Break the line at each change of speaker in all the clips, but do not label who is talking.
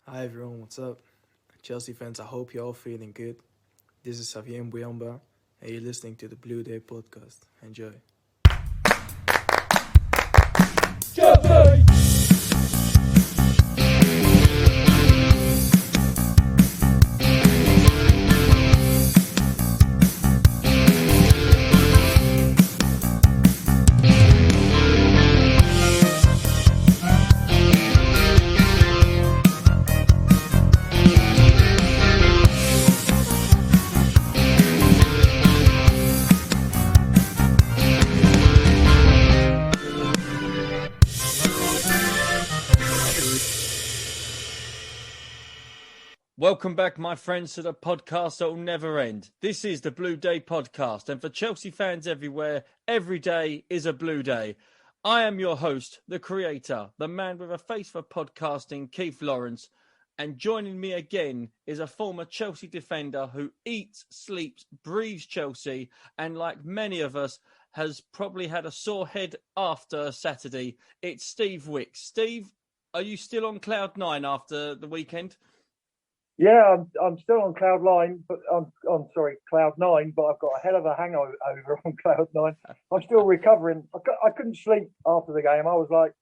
Hi everyone, what's up? Chelsea fans, I hope you're all feeling good. This is Xavier Mbuyamba, and you're listening to the Blue Day podcast. Enjoy.
Welcome back, my friends, to the podcast that will never end. This is the Blue Day podcast, and for Chelsea fans everywhere, every day is a Blue Day. I am your host, the creator, the man with a face for podcasting, Keith Lawrence, and joining me again is a former Chelsea defender who eats, sleeps, breathes Chelsea, and like many of us, has probably had a sore head after Saturday. It's Steve Wicks. Steve, are you still on cloud nine after the weekend?
Yeah, I'm still on cloud nine, but cloud nine. But I've got a hell of a hangover on cloud nine. I'm still recovering. I couldn't sleep after the game. I was like,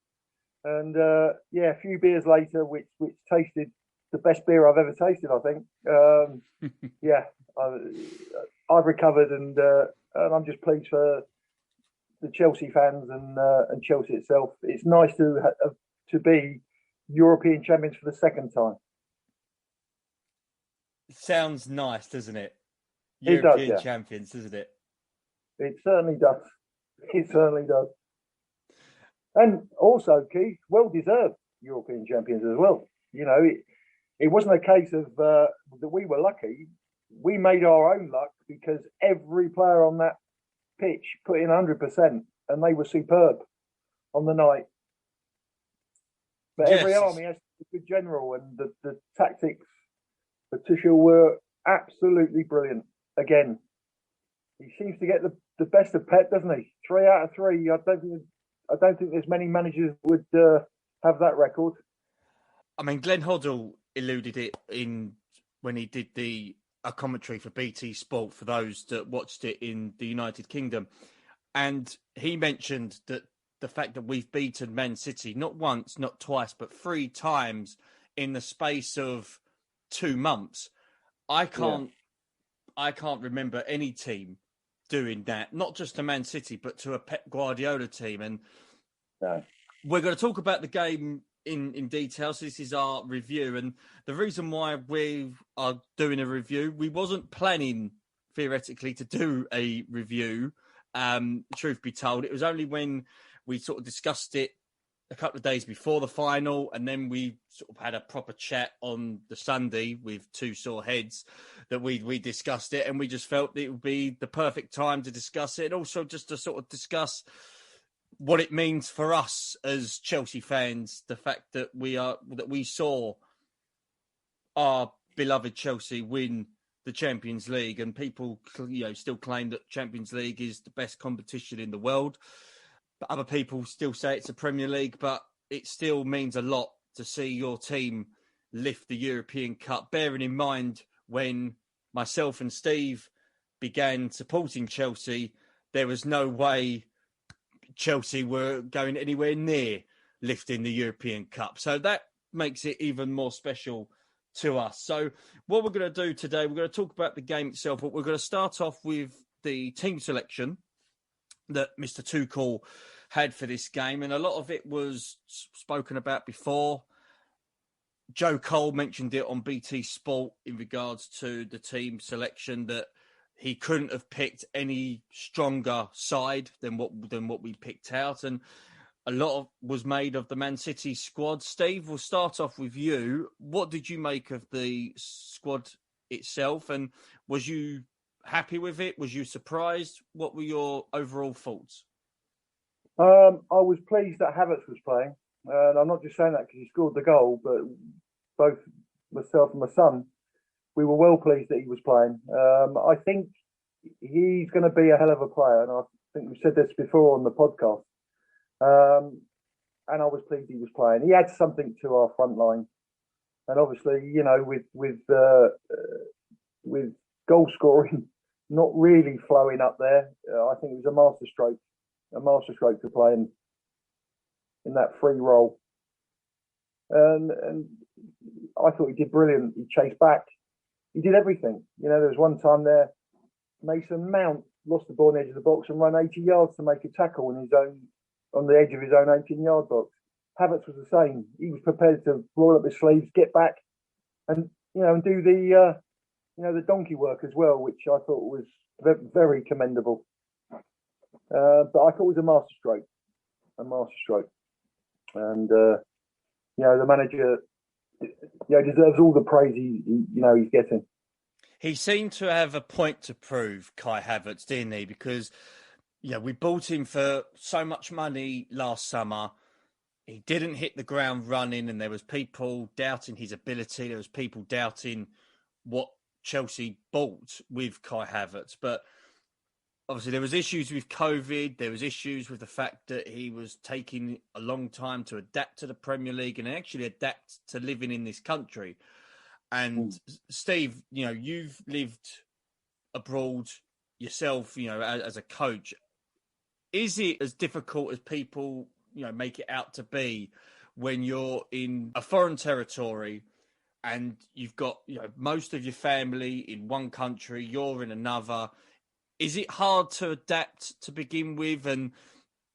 and a few beers later, which tasted the best beer I've ever tasted. I think. I've recovered, and I'm just pleased for the Chelsea fans and Chelsea itself. It's nice to be European champions for the second time.
Sounds nice, doesn't it?
It
European
does, yeah.
champions, doesn't it?
It certainly does. It certainly does. And also, Keith, well-deserved European champions as well. You know, it wasn't a case of that we were lucky. We made our own luck because every player on that pitch put in 100%, and they were superb on the night. But
Yes.
every army has a good general, and the tactics for Tuchel were absolutely brilliant. Again, he seems to get the best of Pep, doesn't he? 3 out of 3. I don't think there's many managers would have that record.
I mean, Glenn Hoddle alluded it when he did a commentary for BT Sport for those that watched it in the United Kingdom, and he mentioned that the fact that we've beaten Man City not once, not twice, but 3 times in the space of 2 months. I can't remember any team doing that, not just to Man City, but to a Pep Guardiola team. And we're going to talk about the game in detail. So this is our review. And the reason why we are doing a review, we wasn't planning theoretically to do a review, truth be told. It was only when we sort of discussed it a couple of days before the final, and then we sort of had a proper chat on the Sunday with 2 sore heads that we discussed it, and we just felt it would be the perfect time to discuss it, and also just to sort of discuss what it means for us as Chelsea fans, the fact that we saw our beloved Chelsea win the Champions League, and people still claim that Champions League is the best competition in the world. But other people still say it's a Premier League, but it still means a lot to see your team lift the European Cup, bearing in mind when myself and Steve began supporting Chelsea, there was no way Chelsea were going anywhere near lifting the European Cup. So that makes it even more special to us. So what we're going to do today, we're going to talk about the game itself, but we're going to start off with the team selection that Mr. Tuchel had for this game, and a lot of it was spoken about before. Joe Cole mentioned it on BT Sport in regards to the team selection, that he couldn't have picked any stronger side than what we picked out, and a lot was made of the Man City squad. Steve, we'll start off with you. What did you make of the squad itself, and was you happy with it? Was you surprised? What were your overall thoughts?
I was pleased that Havertz was playing. And I'm not just saying that because he scored the goal, but both myself and my son, we were well pleased that he was playing. I think he's going to be a hell of a player. And I think we've said this before on the podcast. And I was pleased he was playing. He adds something to our front line. And obviously, with goal scoring not really flowing up there, I think it was a masterstroke to play in that free role. And I thought he did brilliant. He chased back. He did everything. There was one time there, Mason Mount lost the ball on the edge of the box and ran 80 yards to make a tackle on the edge of his own 18-yard box. Havertz was the same. He was prepared to roll up his sleeves, get back, and do the donkey work as well, which I thought was very commendable. But I thought it was a masterstroke, and the manager, deserves all the praise he's getting.
He seemed to have a point to prove, Kai Havertz, didn't he? Because we bought him for so much money last summer. He didn't hit the ground running, and there was people doubting his ability. There was people doubting what Chelsea bought with Kai Havertz. But obviously there was issues with COVID. There was issues with the fact that he was taking a long time to adapt to the Premier League and actually adapt to living in this country. And Steve, you've lived abroad yourself, as a coach. Is it as difficult as people make it out to be when you're in a foreign territory and you've got most of your family in one country, you're in another? Is it hard to adapt to begin with, and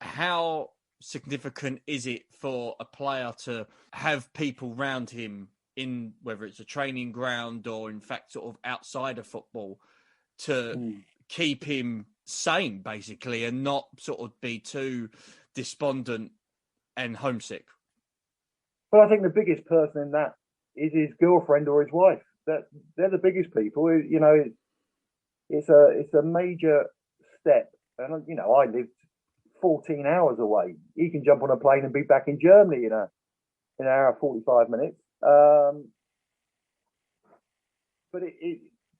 how significant is it for a player to have people around him in, whether it's a training ground or in fact sort of outside of football, to keep him sane basically and not sort of be too despondent and homesick?
Well, I think the biggest person in that is his girlfriend or his wife. They're the biggest people. It's a major step. And I lived 14 hours away. He can jump on a plane and be back in Germany in an hour 45 minutes. But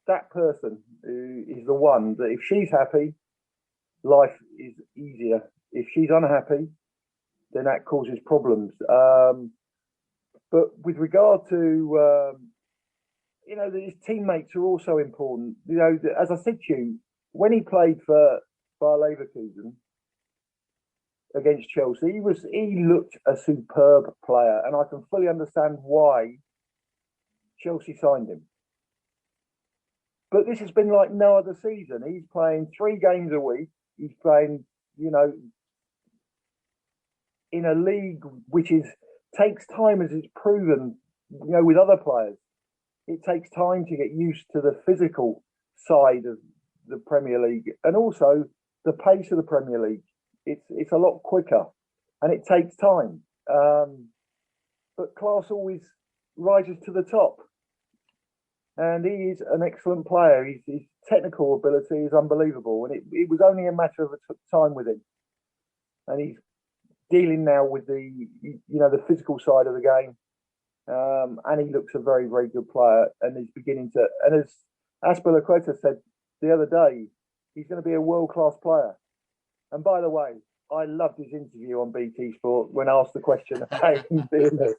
that person is the one that if she's happy, life is easier. If she's unhappy, then that causes problems. But with regard to, his teammates are also important. As I said to you, when he played for Bayer Leverkusen against Chelsea, he looked a superb player, and I can fully understand why Chelsea signed him. But this has been like no other season. He's playing 3 games a week. He's playing, in a league which takes time, as it's proven, with other players. It takes time to get used to the physical side of the Premier League, and also the pace of the Premier League. It's a lot quicker, and it takes time. But class always rises to the top, and he is an excellent player. His technical ability is unbelievable, and it was only a matter of time with him. And he's dealing now with the physical side of the game, and he looks a very, very good player, and he's beginning to. And as Aspilicueta said the other day, he's going to be a world-class player. And by the way, I loved his interview on BT Sport when asked the question about him being there.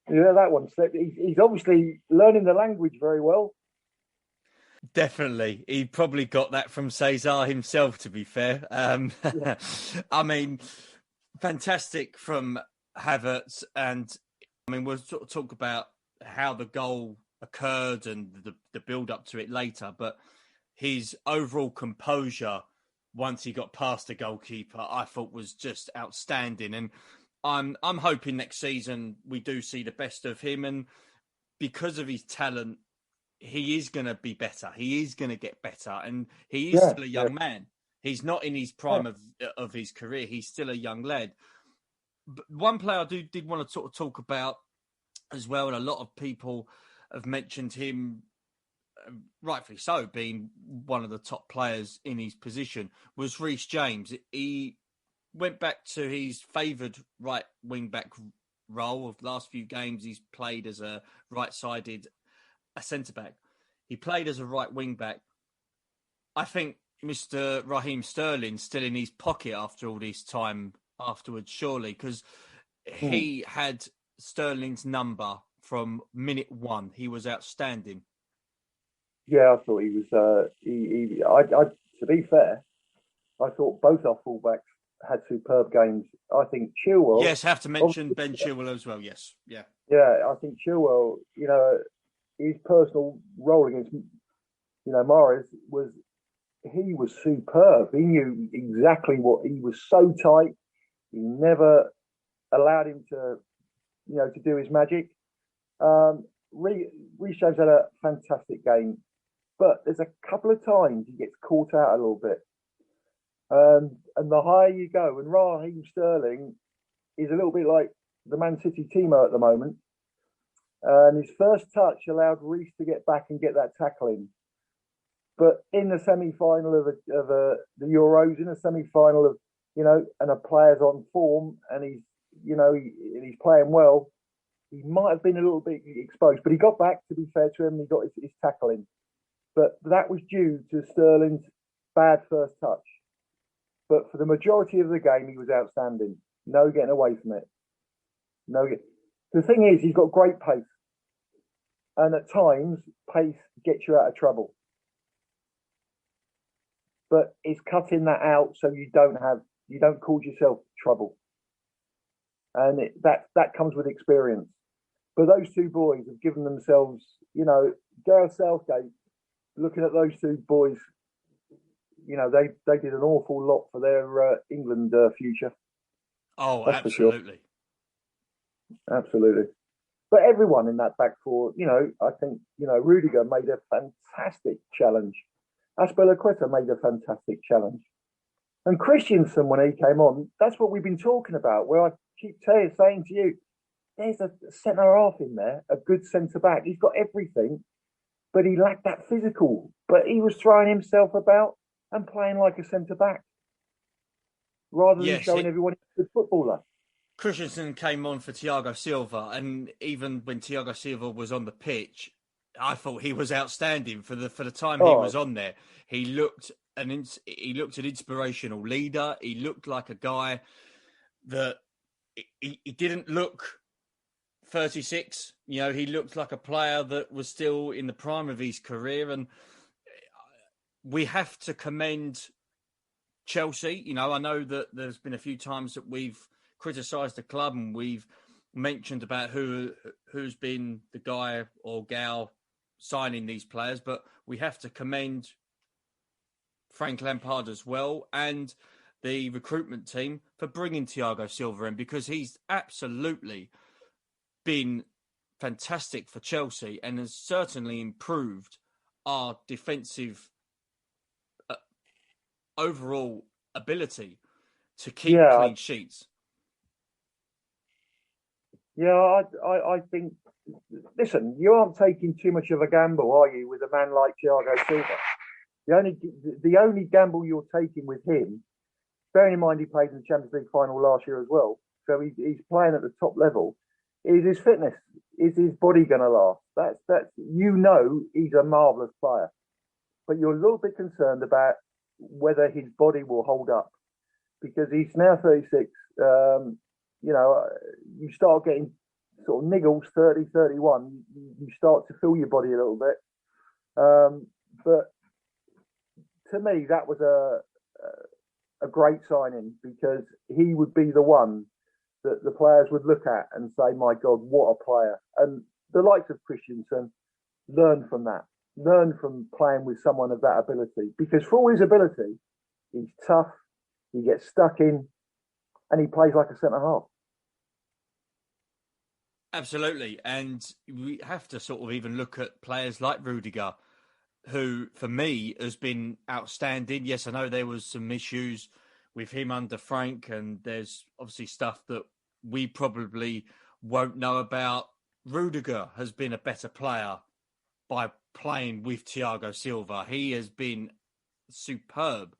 That one. He's obviously learning the language very well.
Definitely. He probably got that from Cesar himself, to be fair. Yeah. I mean, fantastic from Havertz. And I mean, we'll sort of talk about how the goal occurred and the build up to it later. But his overall composure once he got past the goalkeeper, I thought was just outstanding. And I'm hoping next season we do see the best of him. And because of his talent, he is going to be better. He is going to get better. And he is still a young man. He's not in his prime of his career. He's still a young lad. But one player I did want to sort of talk about as well, and a lot of people have mentioned him, rightfully so, being one of the top players in his position, was Reece James. He went back to his favoured right wing-back role of the last few games. He's played as a right-sided centre-back. He played as a right wing-back. I think Mr. Raheem Sterling's still in his pocket after all this time afterwards, surely, because he had Sterling's number from minute one. He was outstanding.
Yeah, I thought he was. To be fair, I thought both our fullbacks had superb games. I think Chilwell.
Yes, have to mention Ben Chilwell as well. Yes, yeah.
Yeah, I think Chilwell. His personal role against Mahrez he was superb. He knew exactly what he was so tight. He never allowed him to do his magic. Reece James had a fantastic game, but there's a couple of times he gets caught out a little bit. And the higher you go, and Raheem Sterling is a little bit like the Man City teamer at the moment. And his first touch allowed Reece to get back and get that tackle in. But in the semi-final of the Euros, in a semi-final of and a player's on form and he's playing well, he might have been a little bit exposed. But he got back. To be fair to him, he got his tackle in. But that was due to Sterling's bad first touch. But for the majority of the game, he was outstanding. No getting away from it. The thing is, he's got great pace. And at times, pace gets you out of trouble. But it's cutting that out so you don't cause yourself trouble. And that comes with experience. But those two boys have given themselves, Gareth Southgate, looking at those two boys, they did an awful lot for their England future.
Oh,
that's
absolutely.
Sure. Absolutely. But everyone in that back four, I think, Rudiger made a fantastic challenge. Azpilicueta made a fantastic challenge. And Christensen, when he came on, that's what we've been talking about, where I keep saying to you, there's a centre-half in there, a good centre-back. He's got everything, but he lacked that physical. But he was throwing himself about and playing like a centre-back rather than showing everyone he's a good footballer.
Christensen came on for Thiago Silva, and even when Thiago Silva was on the pitch, I thought he was outstanding for the time he was on there. He looked an inspirational leader. He looked like a guy that he didn't look 36. He looked like a player that was still in the prime of his career, and we have to commend Chelsea. I know that there's been a few times that we've criticised the club and we've mentioned about who's been the guy or gal signing these players, but we have to commend Frank Lampard as well and the recruitment team for bringing Thiago Silva in, because he's absolutely been fantastic for Chelsea and has certainly improved our defensive overall ability to keep clean sheets.
Yeah, I think. Listen, you aren't taking too much of a gamble, are you, with a man like Thiago Silva? The only gamble you're taking with him, bearing in mind he played in the Champions League Final last year as well, so he's playing at the top level, is his fitness. Is his body going to last? That's he's a marvellous player, but you're a little bit concerned about whether his body will hold up, because he's now 36. You start getting sort of niggles, 30, 31. You start to feel your body a little bit. But to me, that was a great signing, because he would be the one that the players would look at and say, my God, what a player. And the likes of Christensen learn from that. Learn from playing with someone of that ability. Because for all his ability, he's tough, he gets stuck in, and he plays like a centre-half.
Absolutely. And we have to sort of even look at players like Rudiger, who, for me, has been outstanding. Yes, I know there was some issues with him under Frank, and there's obviously stuff that we probably won't know about. Rudiger has been a better player by playing with Thiago Silva. He has been superb.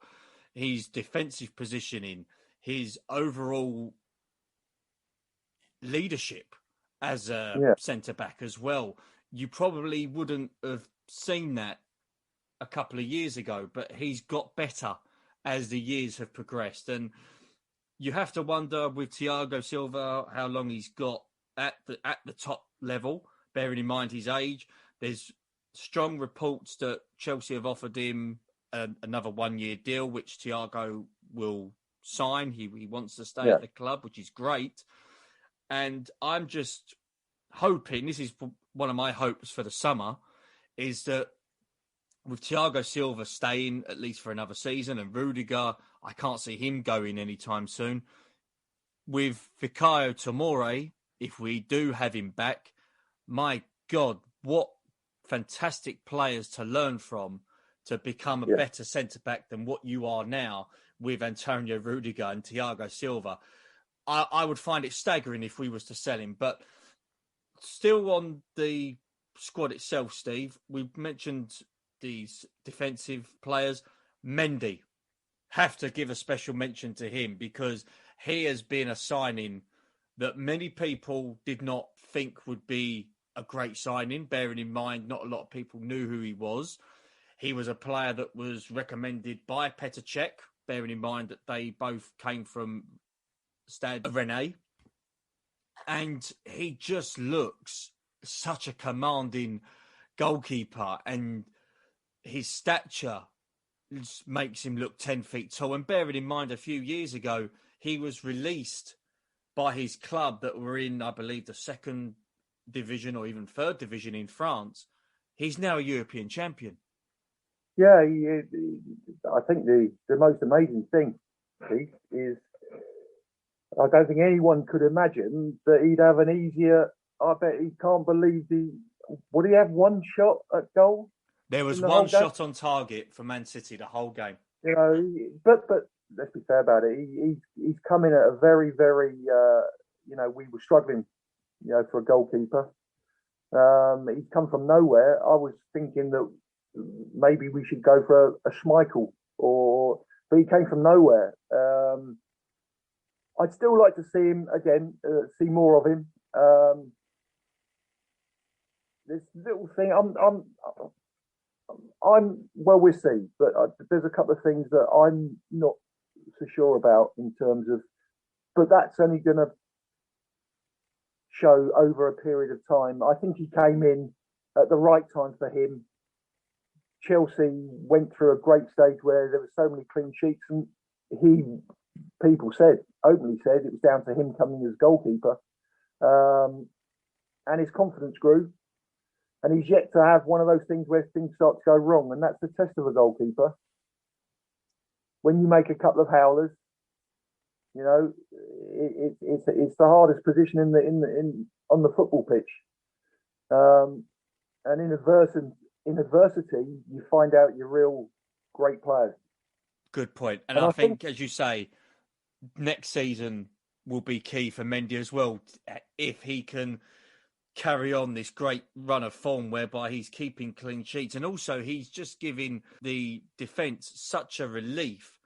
His defensive positioning, his overall leadership as a centre-back as well. You probably wouldn't have seen that a couple of years ago, but he's got better as the years have progressed. And you have to wonder with Thiago Silva how long he's got at the top level, bearing in mind his age. There's strong reports that Chelsea have offered him another 1-year deal, which Thiago will sign. He wants to stay at the club, which is great. And I'm just hoping, this is one of my hopes for the summer, is that with Thiago Silva staying at least for another season, and Rudiger, I can't see him going anytime soon. With Fikayo Tomori, if we do have him back, my God, what fantastic players to learn from to become a better centre-back than what you are now with Antonio Rudiger and Thiago Silva. I would find it staggering if we was to sell him. But still on the squad itself, Steve, we've mentioned these defensive players. Mendy, have to give a special mention to him because he has been a signing that many people did not think would be a great signing, bearing in mind not a lot of people knew who he was. He was a player that was recommended by Petr Cech, bearing in mind that they both came from Stade Rennais. And he just looks such a commanding goalkeeper, and his stature makes him look 10 feet tall. And bearing in mind, a few years ago, he was released by his club that were in, I believe, the second division or even third division in France. He's now a European champion.
Yeah, I think the most amazing thing, Pete, is I don't think anyone could imagine that he'd have an easier. I bet he can't believe would he have one shot at goal?
There was one shot on target for Man City the whole game.
You know, but let's be fair about it. He's come in at a very, very. We were struggling, for a goalkeeper. He's come from nowhere. I was thinking that maybe we should go for a Schmeichel, but he came from nowhere. I'd still like to see him again, see more of him. This little thing, we'll see, but there's a couple of things that I'm not so sure about in terms of, but that's only going to show over a period of time. I think he came in at the right time for him. Chelsea went through a great stage where there were so many clean sheets, and people openly said it was down to him coming as goalkeeper, and his confidence grew. And he's yet to have one of those things where things start to go wrong, and that's the test of a goalkeeper. When you make a couple of howlers, it's the hardest position on the football pitch. And in adversity, you find out your real great players.
Good point. And I think, as you say, next season will be key for Mendy as well, if he can carry on this great run of form whereby he's keeping clean sheets. And also he's just giving the defence such a relief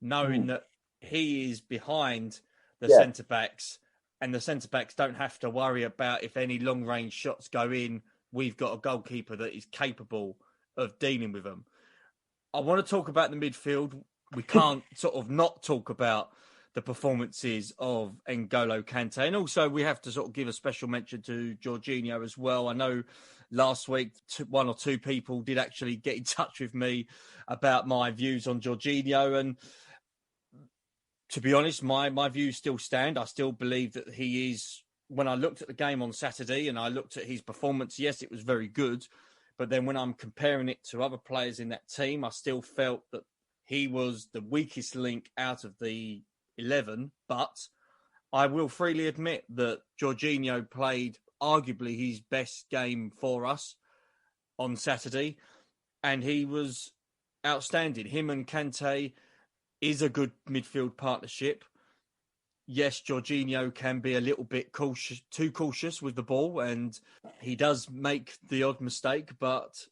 knowing that he is behind the centre-backs, and the centre-backs don't have to worry about if any long-range shots go in. We've got a goalkeeper that is capable of dealing with them. I want to talk about the midfield. We can't sort of not talk about the performances of N'Golo Kante. And also we have to sort of give a special mention to Jorginho as well. I know last week one or two people did actually get in touch with me about my views on Jorginho. And to be honest, my views still stand. I still believe that he is, when I looked at the game on Saturday and I looked at his performance, yes, it was very good. But then when I'm comparing it to other players in that team, I still felt that he was the weakest link out of the 11, but I will freely admit that Jorginho played arguably his best game for us on Saturday, and he was outstanding. Him and Kante is a good midfield partnership. Yes, Jorginho can be a little bit too cautious with the ball, and he does make the odd mistake, but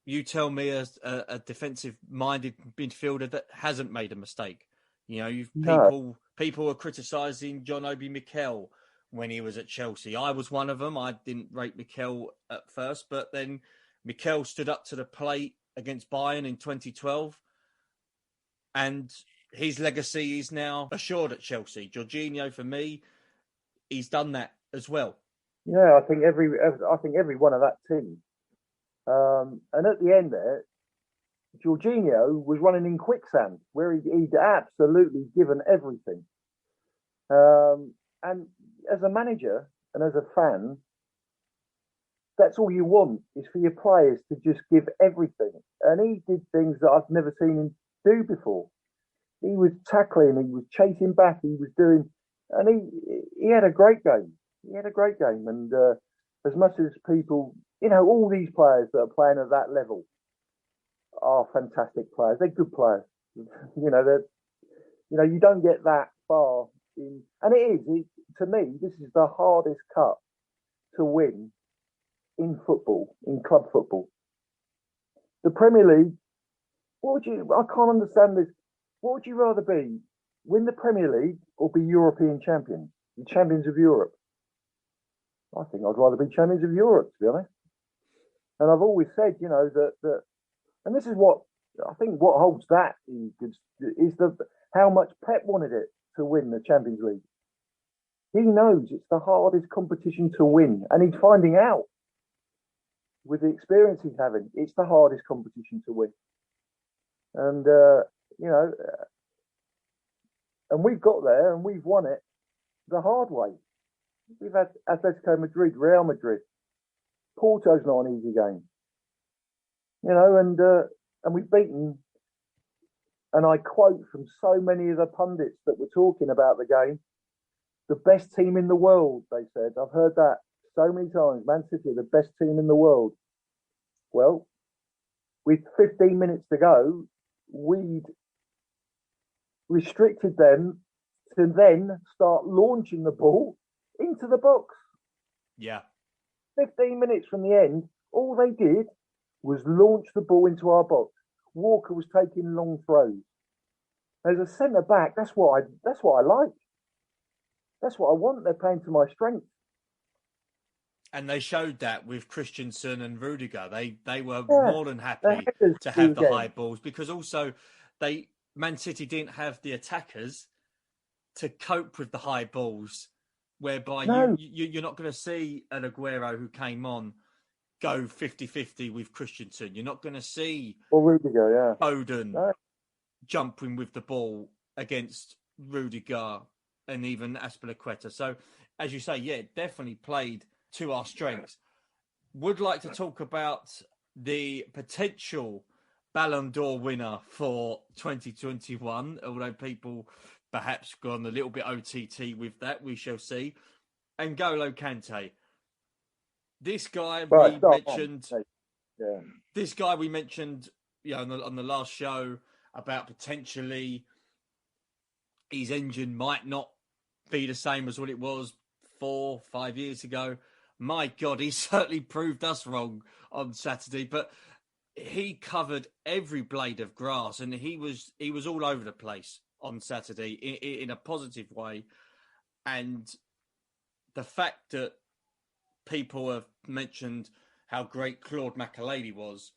you tell me a defensive-minded midfielder that hasn't made a mistake. People are criticising John Obi Mikel when he was at Chelsea. I was one of them. I didn't rate Mikel at first, but then Mikel stood up to the plate against Bayern in 2012, and his legacy is now assured at Chelsea. Jorginho, for me, he's done that as well.
Yeah, I think every one of that team. And at the end there, Jorginho was running in quicksand where he'd absolutely given everything. And as a manager and as a fan, that's all you want is for your players to just give everything. And he did things that I've never seen him do before. He was tackling, he was chasing back, he was doing, and he had a great game. He had a great game, and as much as people, all these players that are playing at that level are fantastic players. They're good players. You don't get that far in, and to me, this is the hardest cup to win in football, in club football. The Premier League. I can't understand this. What would you rather be? Win the Premier League or be European champions? The champions of Europe? I think I'd rather be champions of Europe, to be honest. And I've always said, that and this is what I think what holds that in good is how much Pep wanted it to win the Champions League. He knows it's the hardest competition to win, and he's finding out with the experience he's having, it's the hardest competition to win. And and we've got there and we've won it the hard way. We've had Atletico Madrid, Real Madrid. Porto's not an easy game, and we've beaten. And I quote from so many of the pundits that were talking about the game, the best team in the world. They said, I've heard that so many times. Man City are the best team in the world. Well, with 15 minutes to go, we'd restricted them to then start launching the ball into the box.
Yeah.
15 minutes from the end, all they did was launch the ball into our box. Walker was taking long throws. As a centre back, that's what I like. That's what I want. They're playing to my strength.
And they showed that with Christensen and Rudiger. They were more than happy to have the high balls, because also Man City didn't have the attackers to cope with the high balls, whereby you're not going to see an Aguero who came on go 50-50 with Christensen. You're not going to see
Rudiger,
Foden jumping with the ball against Rudiger and even Azpilicueta. So, as you say, it definitely played to our strengths. Would like to talk about the potential Ballon d'Or winner for 2021, although people perhaps gone a little bit OTT with that. We shall see. N'Golo Kante. This guy we mentioned.
Yeah.
This guy we mentioned, on the last show about potentially his engine might not be the same as what it was 4-5 years ago. My God, he certainly proved us wrong on Saturday, but he covered every blade of grass, and he was all over the place on Saturday in a positive way. And the fact that people have mentioned how great Claude Makélélé was,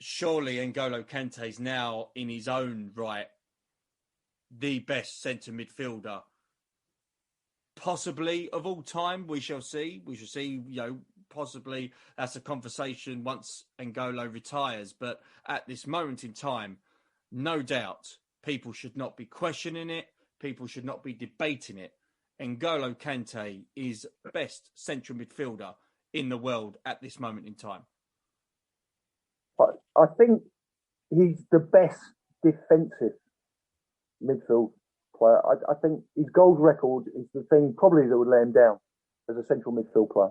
surely N'Golo Kante is now in his own right the best centre midfielder, possibly of all time. We shall see. Possibly that's a conversation once N'Golo retires. But at this moment in time, no doubt, people should not be questioning it. People should not be debating it. N'Golo Kante is best central midfielder in the world at this moment in time.
I think he's the best defensive midfield player. I think his goals record is the thing probably that would lay him down as a central midfield player.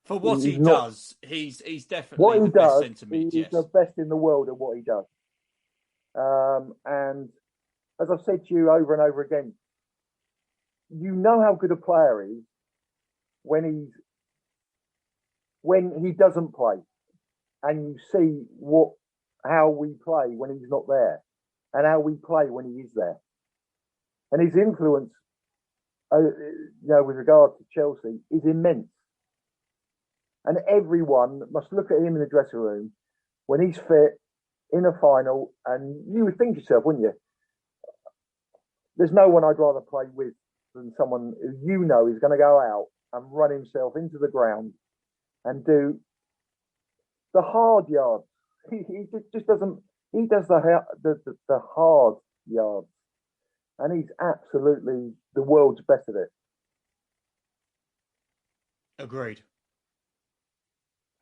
For what he does, he's definitely the best centre mid.
He's the best in the world at what he does. And as I've said to you over and over again, you know how good a player is when he doesn't play, and you see how we play when he's not there, and how we play when he is there, and his influence, with regard to Chelsea, is immense. And everyone must look at him in the dressing room when he's fit in a final, and you would think to yourself, wouldn't you? There's no one I'd rather play with than someone who is going to go out and run himself into the ground and do the hard yards. He just doesn't. He does the hard yards, and he's absolutely the world's best at it.
Agreed.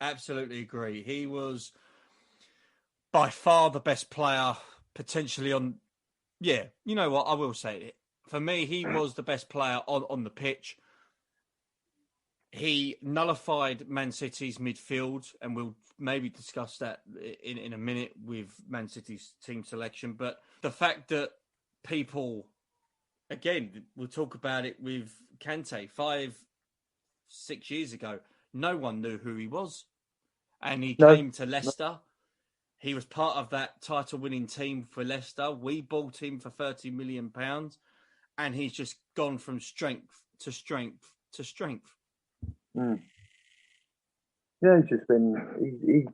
Absolutely agree. He was by far the best player potentially on. Yeah, you know what? I will say it. For me, he was the best player on the pitch. He nullified Man City's midfield, and we'll maybe discuss that in a minute with Man City's team selection. But the fact that people, again, we'll talk about it with Kante 5-6 years ago, no one knew who he was. And he came to Leicester. He was part of that title-winning team for Leicester. We bought him for £30 million, and he's just gone from strength to strength to strength.
Mm. Yeah, he's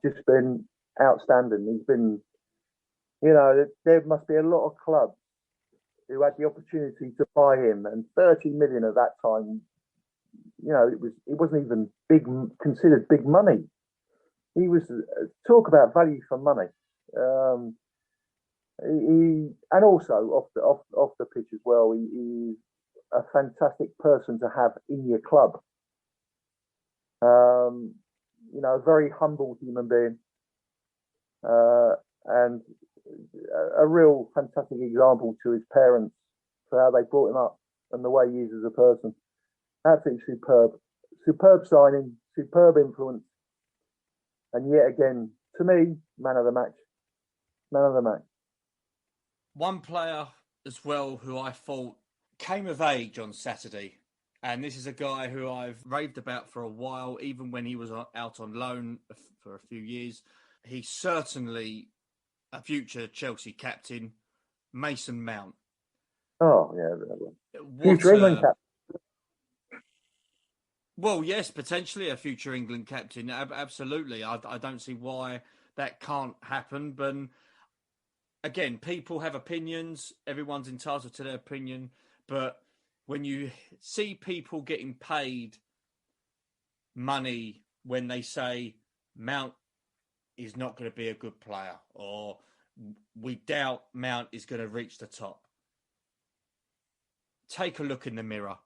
just been outstanding. He's been, there must be a lot of clubs who had the opportunity to buy him, and 30 million at that time, it wasn't even considered big money. He was talk about value for money. He and also off the pitch as well. He's a fantastic person to have in your club. A very humble human being, and a real fantastic example to his parents for how they brought him up and the way he is as a person. Absolutely superb signing, superb influence, and yet again, to me, man of the match.
One player as well who I thought came of age on Saturday. And this is a guy who I've raved about for a while, even when he was out on loan for a few years. He's certainly a future Chelsea captain, Mason Mount.
Oh, yeah. Future England captain.
Well, yes, potentially a future England captain. Absolutely. I don't see why that can't happen. But again, people have opinions. Everyone's entitled to their opinion. But when you see people getting paid money when they say Mount is not going to be a good player, or we doubt Mount is going to reach the top, take a look in the mirror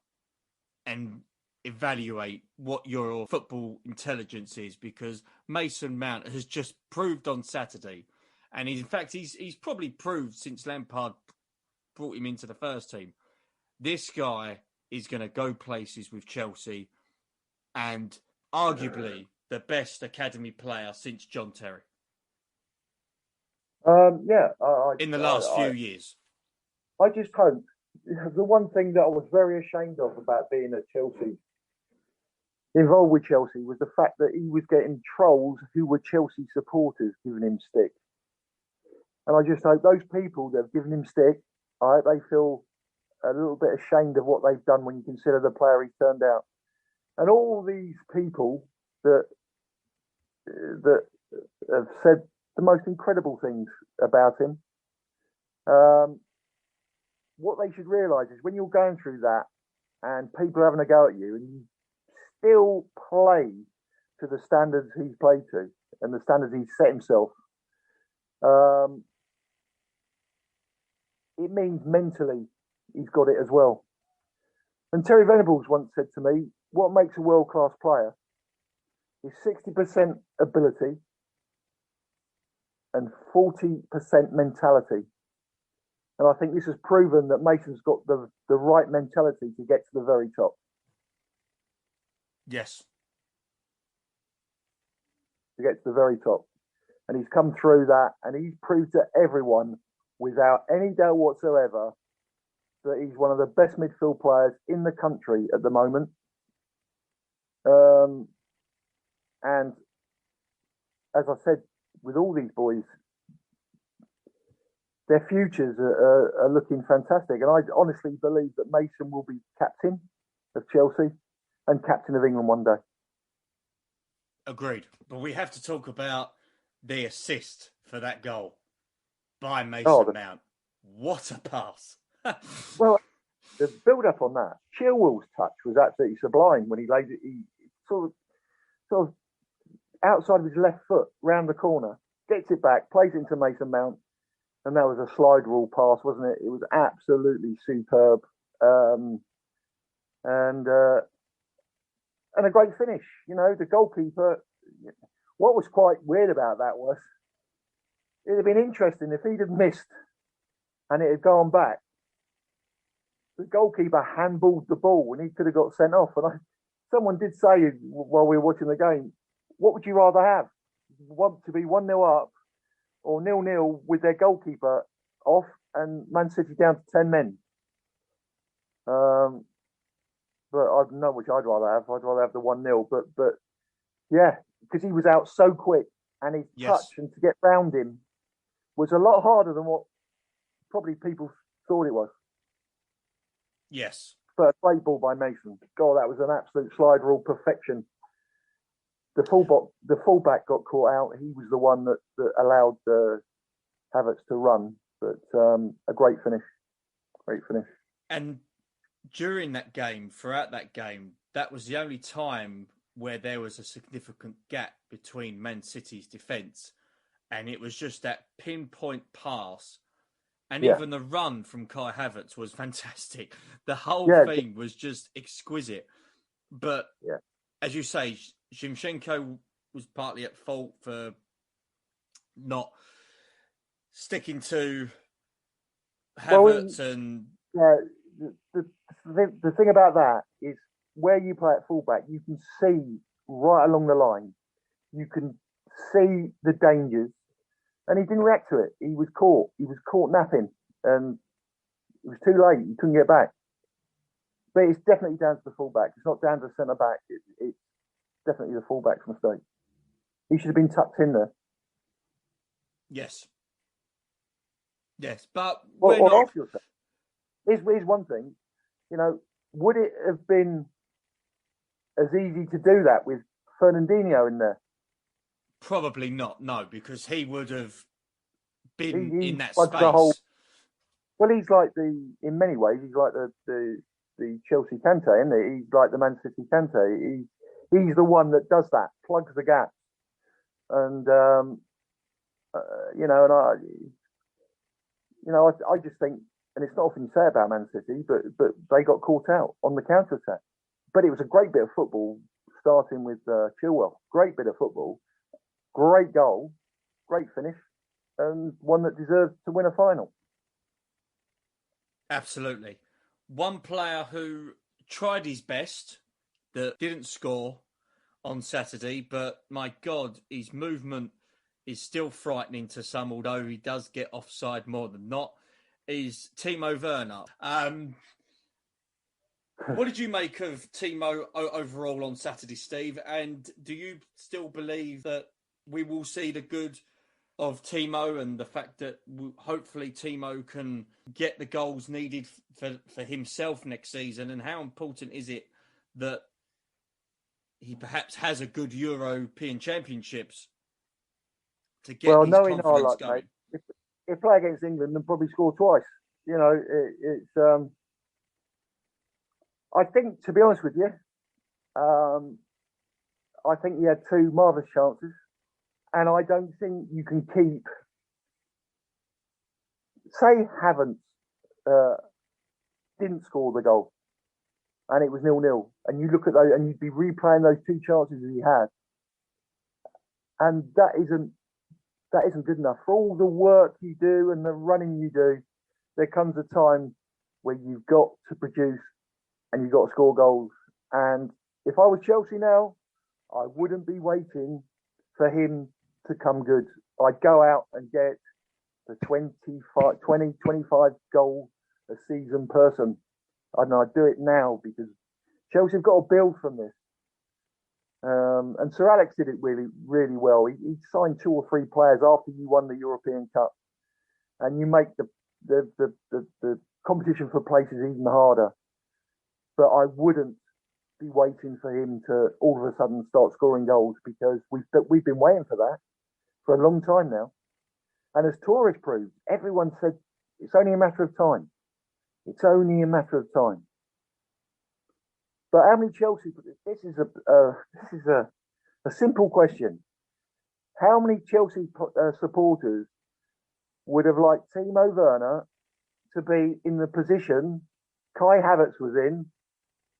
and evaluate what your football intelligence is, because Mason Mount has just proved on Saturday, and in fact he's probably proved since Lampard brought him into the first team, this guy is going to go places with Chelsea, and arguably the best academy player since John Terry.
In
the last few years.
I just hope. The one thing that I was very ashamed of about being at Chelsea, involved with Chelsea, was the fact that he was getting trolls who were Chelsea supporters giving him stick. And I just hope those people that have given him stick, I hope they feel a little bit ashamed of what they've done when you consider the player he's turned out. And all these people that have said the most incredible things about him, what they should realise is when you're going through that and people are having a go at you and you still play to the standards he's played to and the standards he's set himself, it means mentally he's got it as well. And Terry Venables once said to me, what makes a world-class player is 60% ability and 40% mentality. And I think this has proven that Mason's got the right mentality to get to the very top.
Yes.
To get to the very top. And he's come through that, and he's proved to everyone without any doubt whatsoever that he's one of the best midfield players in the country at the moment. And as I said, with all these boys, their futures are looking fantastic. And I honestly believe that Mason will be captain of Chelsea and captain of England one day.
Agreed. But we have to talk about the assist for that goal by Mason Mount. What a pass.
Well, the build-up on that. Chilwell's touch was absolutely sublime when he laid it. He sort of outside of his left foot, round the corner, gets it back, plays it into Mason Mount, and that was a slide rule pass, wasn't it? It was absolutely superb, and a great finish. You know, the goalkeeper. What was quite weird about that was it'd have been interesting if he'd have missed and it had gone back. The goalkeeper handballed the ball and he could have got sent off. And someone did say while we were watching the game, what would you rather have? Want to be 1-0 up or 0-0 with their goalkeeper off and Man City down to 10 men? But I don't know which I'd rather have. I'd rather have the 1-0. But yeah, because he was out so quick and his touch and to get round him was a lot harder than what probably people thought it was.
Yes.
But a great ball by Mason. God, that was an absolute slide rule perfection. The fullback got caught out. He was the one that allowed Havertz to run. But a great finish. Great finish.
And during that game, throughout that game, that was the only time where there was a significant gap between Man City's defence. And it was just that pinpoint pass. And even the run from Kai Havertz was fantastic. The whole thing was just exquisite. But as you say, Zinchenko was partly at fault for not sticking to Havertz.
The thing about that is where you play at fullback, you can see right along the line. You can see the dangers. And he didn't react to it. He was caught. He was caught napping. And it was too late. He couldn't get back. But it's definitely down to the fullback. It's not down to the centre-back. It's definitely the fullback's mistake. He should have been tucked in there.
Yes. Yes, but...
ask yourself. Here's one thing. You know, would it have been as easy to do that with Fernandinho in there?
Probably not, no, because he would have been in that
like
space.
He's like in many ways, he's like the Chelsea Kante, isn't he? He's like the Man City Kante. He's the one that does that, plugs the gaps. And, I just think, and it's not often you say about Man City, but they got caught out on the counter-attack. But it was a great bit of football, starting with Chilwell. Great bit of football. Great goal, great finish, and one that deserves to win a final.
Absolutely. One player who tried his best, that didn't score on Saturday, but my God, his movement is still frightening to some, although he does get offside more than not, is Timo Werner. What did you make of Timo overall on Saturday, Steve? And do you still believe that we will see the good of Timo and the fact that hopefully Timo can get the goals needed for himself next season? And how important is it that he perhaps has a good European Championships to get his confidence going?
Mate, if play against England and probably score twice. You know, it's. I think, to be honest with you, I think he had two marvellous chances. And I don't think you can keep, say Havertz didn't score the goal and it was 0-0. And you look at those and you'd be replaying those two chances that he had. And that isn't good enough. For all the work you do and the running you do, there comes a time where you've got to produce and you've got to score goals. And if I was Chelsea now, I wouldn't be waiting for him to come good. I'd go out and get the 25 goal a season person. I'd do it now because Chelsea have got to build from this. And Sir Alex did it really, really well. He signed 2 or 3 players after you won the European Cup, and you make the competition for places even harder. But I wouldn't be waiting for him to all of a sudden start scoring goals because we've been waiting for that for a long time now. And as Torres proved, everyone said it's only a matter of time. It's only a matter of time. But how many Chelsea? This is a simple question. How many Chelsea supporters would have liked Timo Werner to be in the position Kai Havertz was in,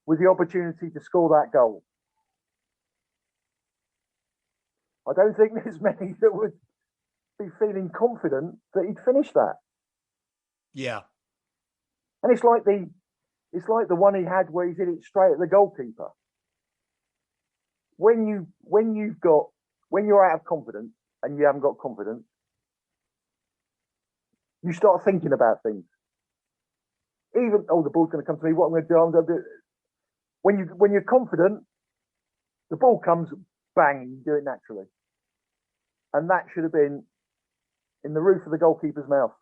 with the opportunity to score that goal? I don't think there's many that would be feeling confident that he'd finish that.
Yeah.
And it's like the one he had where he hit it straight at the goalkeeper. When you're out of confidence and you haven't got confidence, you start thinking about things. Even, the ball's going to come to me. What I'm going to do? I'm going to do. When you're confident, the ball comes, bang, and you do it naturally. And that should have been in the roof of the goalkeeper's mouth.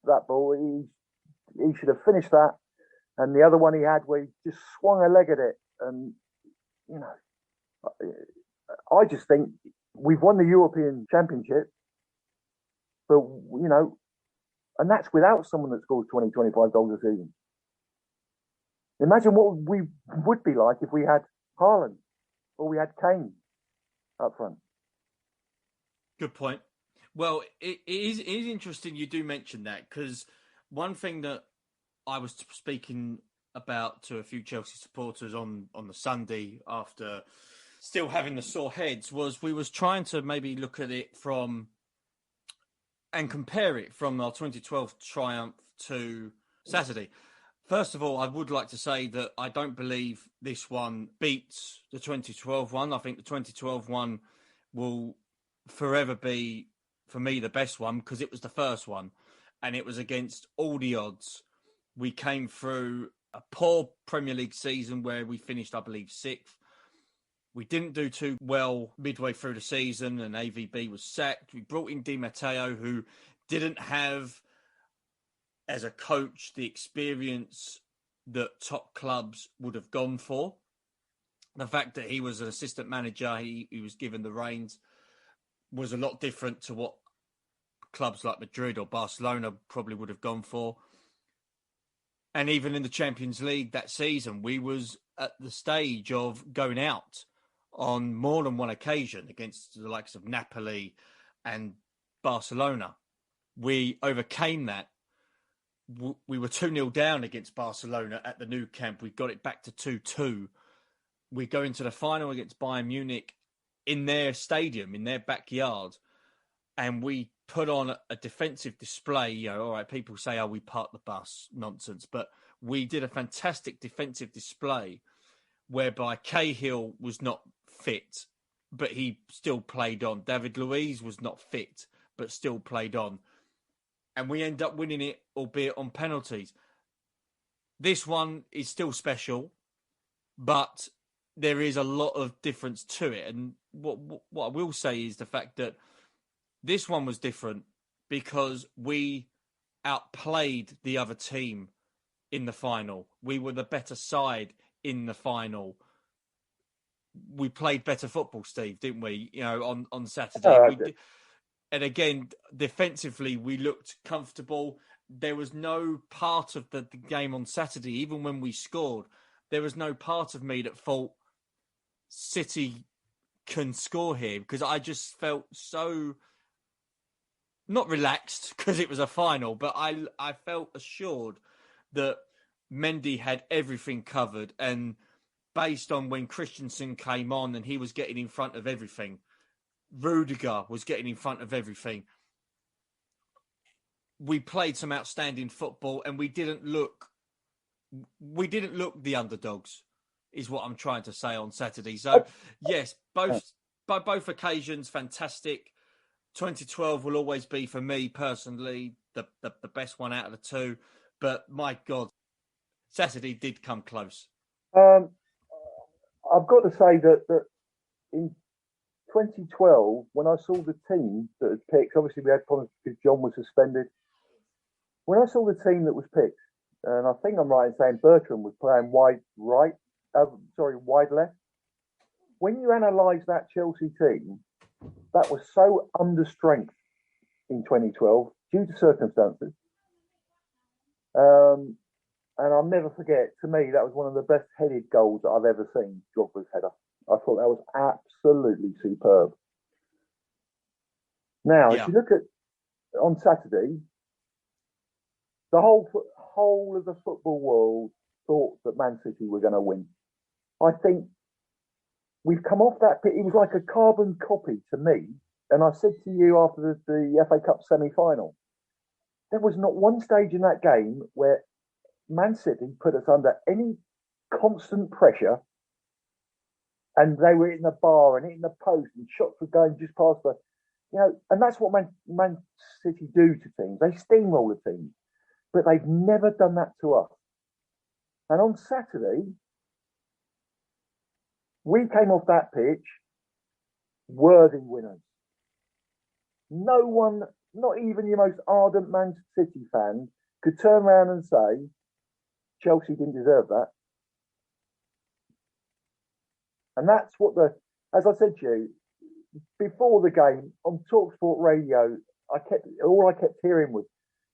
That ball, he should have finished that. And the other one he had where he just swung a leg at it. And, I just think we've won the European Championship. But, and that's without someone that scores 20, 25 goals a season. Imagine what we would be like if we had Haaland or we had Kane up front.
Good point. Well, it is interesting you do mention that, because one thing that I was speaking about to a few Chelsea supporters on the Sunday after still having the sore heads was we was trying to maybe look at it from and compare it from our 2012 triumph to Saturday. First of all, I would like to say that I don't believe this one beats the 2012 one. I think the 2012 one will forever be, for me, the best one because it was the first one and it was against all the odds. We came through a poor Premier League season where we finished, I believe, 6th. We didn't do too well midway through the season and AVB was sacked. We brought in Di Matteo, who didn't have, as a coach, the experience that top clubs would have gone for. The fact that he was an assistant manager, he was given the reins, was a lot different to what clubs like Madrid or Barcelona probably would have gone for. And even in the Champions League that season, we was at the stage of going out on more than one occasion against the likes of Napoli and Barcelona. We overcame that. We were 2-0 down against Barcelona at the Nou Camp. We got it back to 2-2. We go into the final against Bayern Munich in their stadium, in their backyard, and we put on a defensive display. All right, people say, we parked the bus, nonsense. But we did a fantastic defensive display whereby Cahill was not fit, but he still played on. David Luiz was not fit, but still played on. And we end up winning it, albeit on penalties. This one is still special, but there is a lot of difference to it. And what I will say is the fact that this one was different because we outplayed the other team in the final. We were the better side in the final. We played better football, Steve, didn't we? On Saturday. And again, defensively, we looked comfortable. There was no part of the game on Saturday, even when we scored, there was no part of me that thought City can score here, because I just felt so not relaxed because it was a final, but I felt assured that Mendy had everything covered. And based on when Christensen came on and he was getting in front of everything, Rudiger was getting in front of everything, we played some outstanding football and we didn't look the underdogs, is what I'm trying to say on Saturday. So yes, by both occasions, fantastic. 2012 will always be, for me personally, the best one out of the two. But my God, Saturday did come close.
I've got to say that in 2012, when I saw the team that was picked, obviously we had problems because John was suspended. When I saw the team that was picked, and I think I'm right in saying Bertrand was playing wide left. When you analyse that Chelsea team, that was so under strength in 2012 due to circumstances. And I'll never forget, to me, that was one of the best headed goals that I've ever seen, Drogba's header. I thought that was absolutely superb. Now, if you look at on Saturday, the whole of the football world thought that Man City were going to win. I think we've come off that bit. It was like a carbon copy to me. And I said to you after the FA Cup semi-final, there was not one stage in that game where Man City put us under any constant pressure, and they were hitting the bar and hitting the post, and shots were going just past the, and that's what Man City do to teams. They steamroll the teams, but they've never done that to us. And on Saturday, we came off that pitch worthy winners. No one, not even your most ardent Man City fan, could turn around and say Chelsea didn't deserve that. And that's what as I said to you, before the game on TalkSport Radio, all I kept hearing was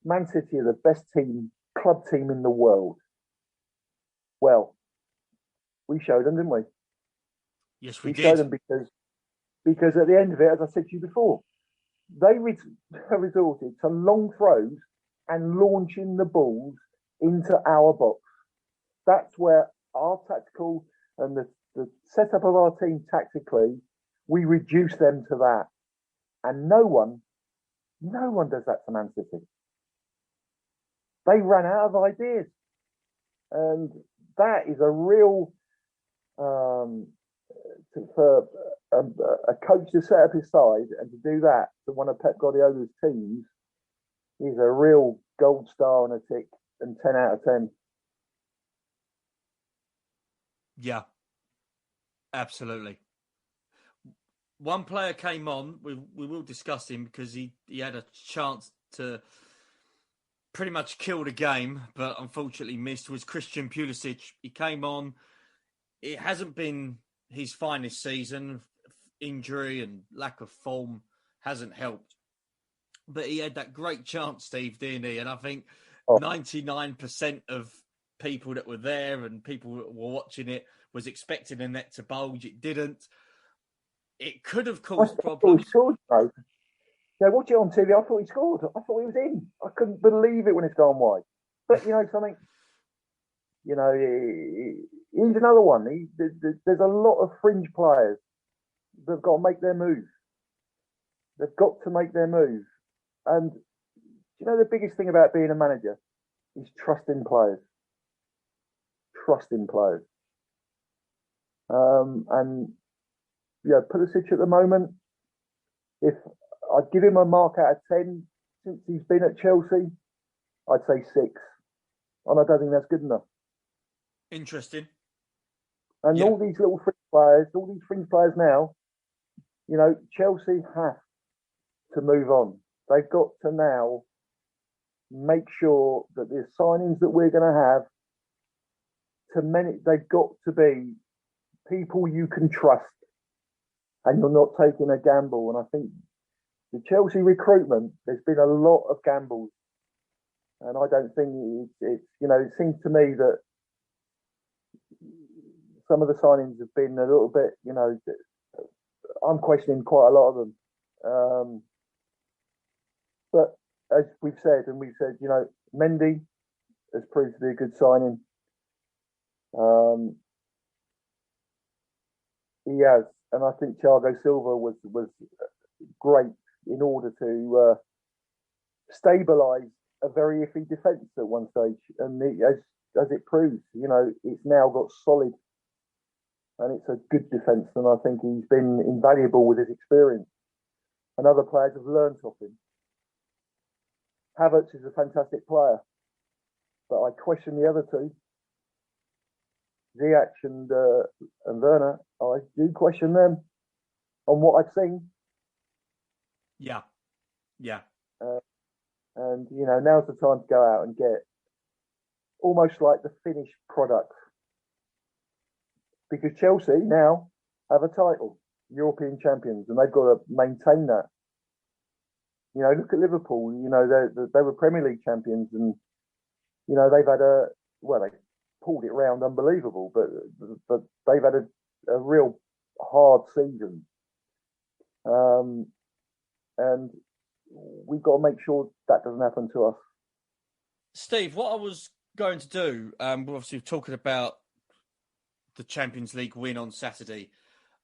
Man City are the best club team in the world. Well, we showed them, didn't we?
Yes, we did.
Showed them because at the end of it, as I said to you before, they resorted to long throws and launching the balls into our box. That's where our tactical and the setup of our team tactically, we reduce them to that. And no one does that to Man City. They ran out of ideas. And that is a real, for a coach to set up his side and to do that to one of Pep Guardiola's teams is a real gold star and a tick and 10 out of 10.
Yeah, absolutely. One player came on, we will discuss him because he had a chance to pretty much kill the game, but unfortunately missed, was Christian Pulisic. He came on. It hasn't been his finest season. Injury and lack of form hasn't helped. But he had that great chance, Steve, didn't he? And I think 99% of people that were there and people that were watching it was expecting the net to bulge. It didn't. It could have caused problems.
He scored, though. Yeah, watch it on TV. I thought he scored. I thought he was in. I couldn't believe it when it's gone wide. But something. He's another one. There's a lot of fringe players that've got to make their move. They've got to make their move. And the biggest thing about being a manager is trusting players. Trusting players. Pulisic at the moment, if I'd give him a mark out of 10 since he's been at Chelsea, I'd say 6. And I don't think that's good enough.
Interesting.
And all these little fringe players now, Chelsea have to move on. They've got to now make sure that the signings that we're going to have, they've got to be people you can trust and you're not taking a gamble. And I think the Chelsea recruitment, there's been a lot of gambles. And I don't think it seems to me that some of the signings have been a little bit, I'm questioning quite a lot of them. But as we've said, Mendy has proved to be a good signing. He has, and I think Thiago Silva was great in order to stabilise a very iffy defence at one stage, and as it proves, it's now got solid, and it's a good defence, and I think he's been invaluable with his experience, and other players have learned off him. Havertz is a fantastic player, but I question the other two, Ziyech and Werner. I do question them on what I've seen.
Yeah.
And now's the time to go out and get almost like the finished product, because Chelsea now have a title, European champions, and they've got to maintain that. Look at Liverpool. They were Premier League champions, and they've had well, they pulled it round unbelievable, but they've had a real hard season. And we've got to make sure that doesn't happen to us.
Steve, what I was going to do, we're obviously talking about the Champions League win on Saturday.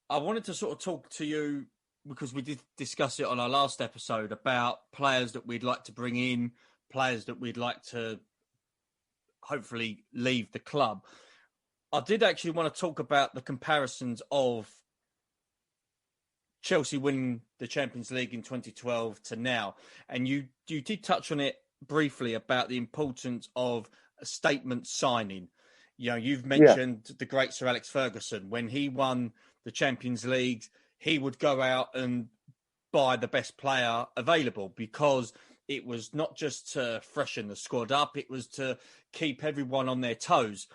I wanted to sort of talk to you, because we did discuss it on our last episode, about players that we'd like to bring in, players that we'd like to hopefully leave the club. I did actually want to talk about the comparisons of Chelsea winning the Champions League in 2012 to now. And you did touch on it briefly about the importance of a statement signing. You know, you've mentioned the great Sir Alex Ferguson. When he won the Champions League, he would go out and buy the best player available, because it was not just to freshen the squad up, it was to keep everyone on their toes.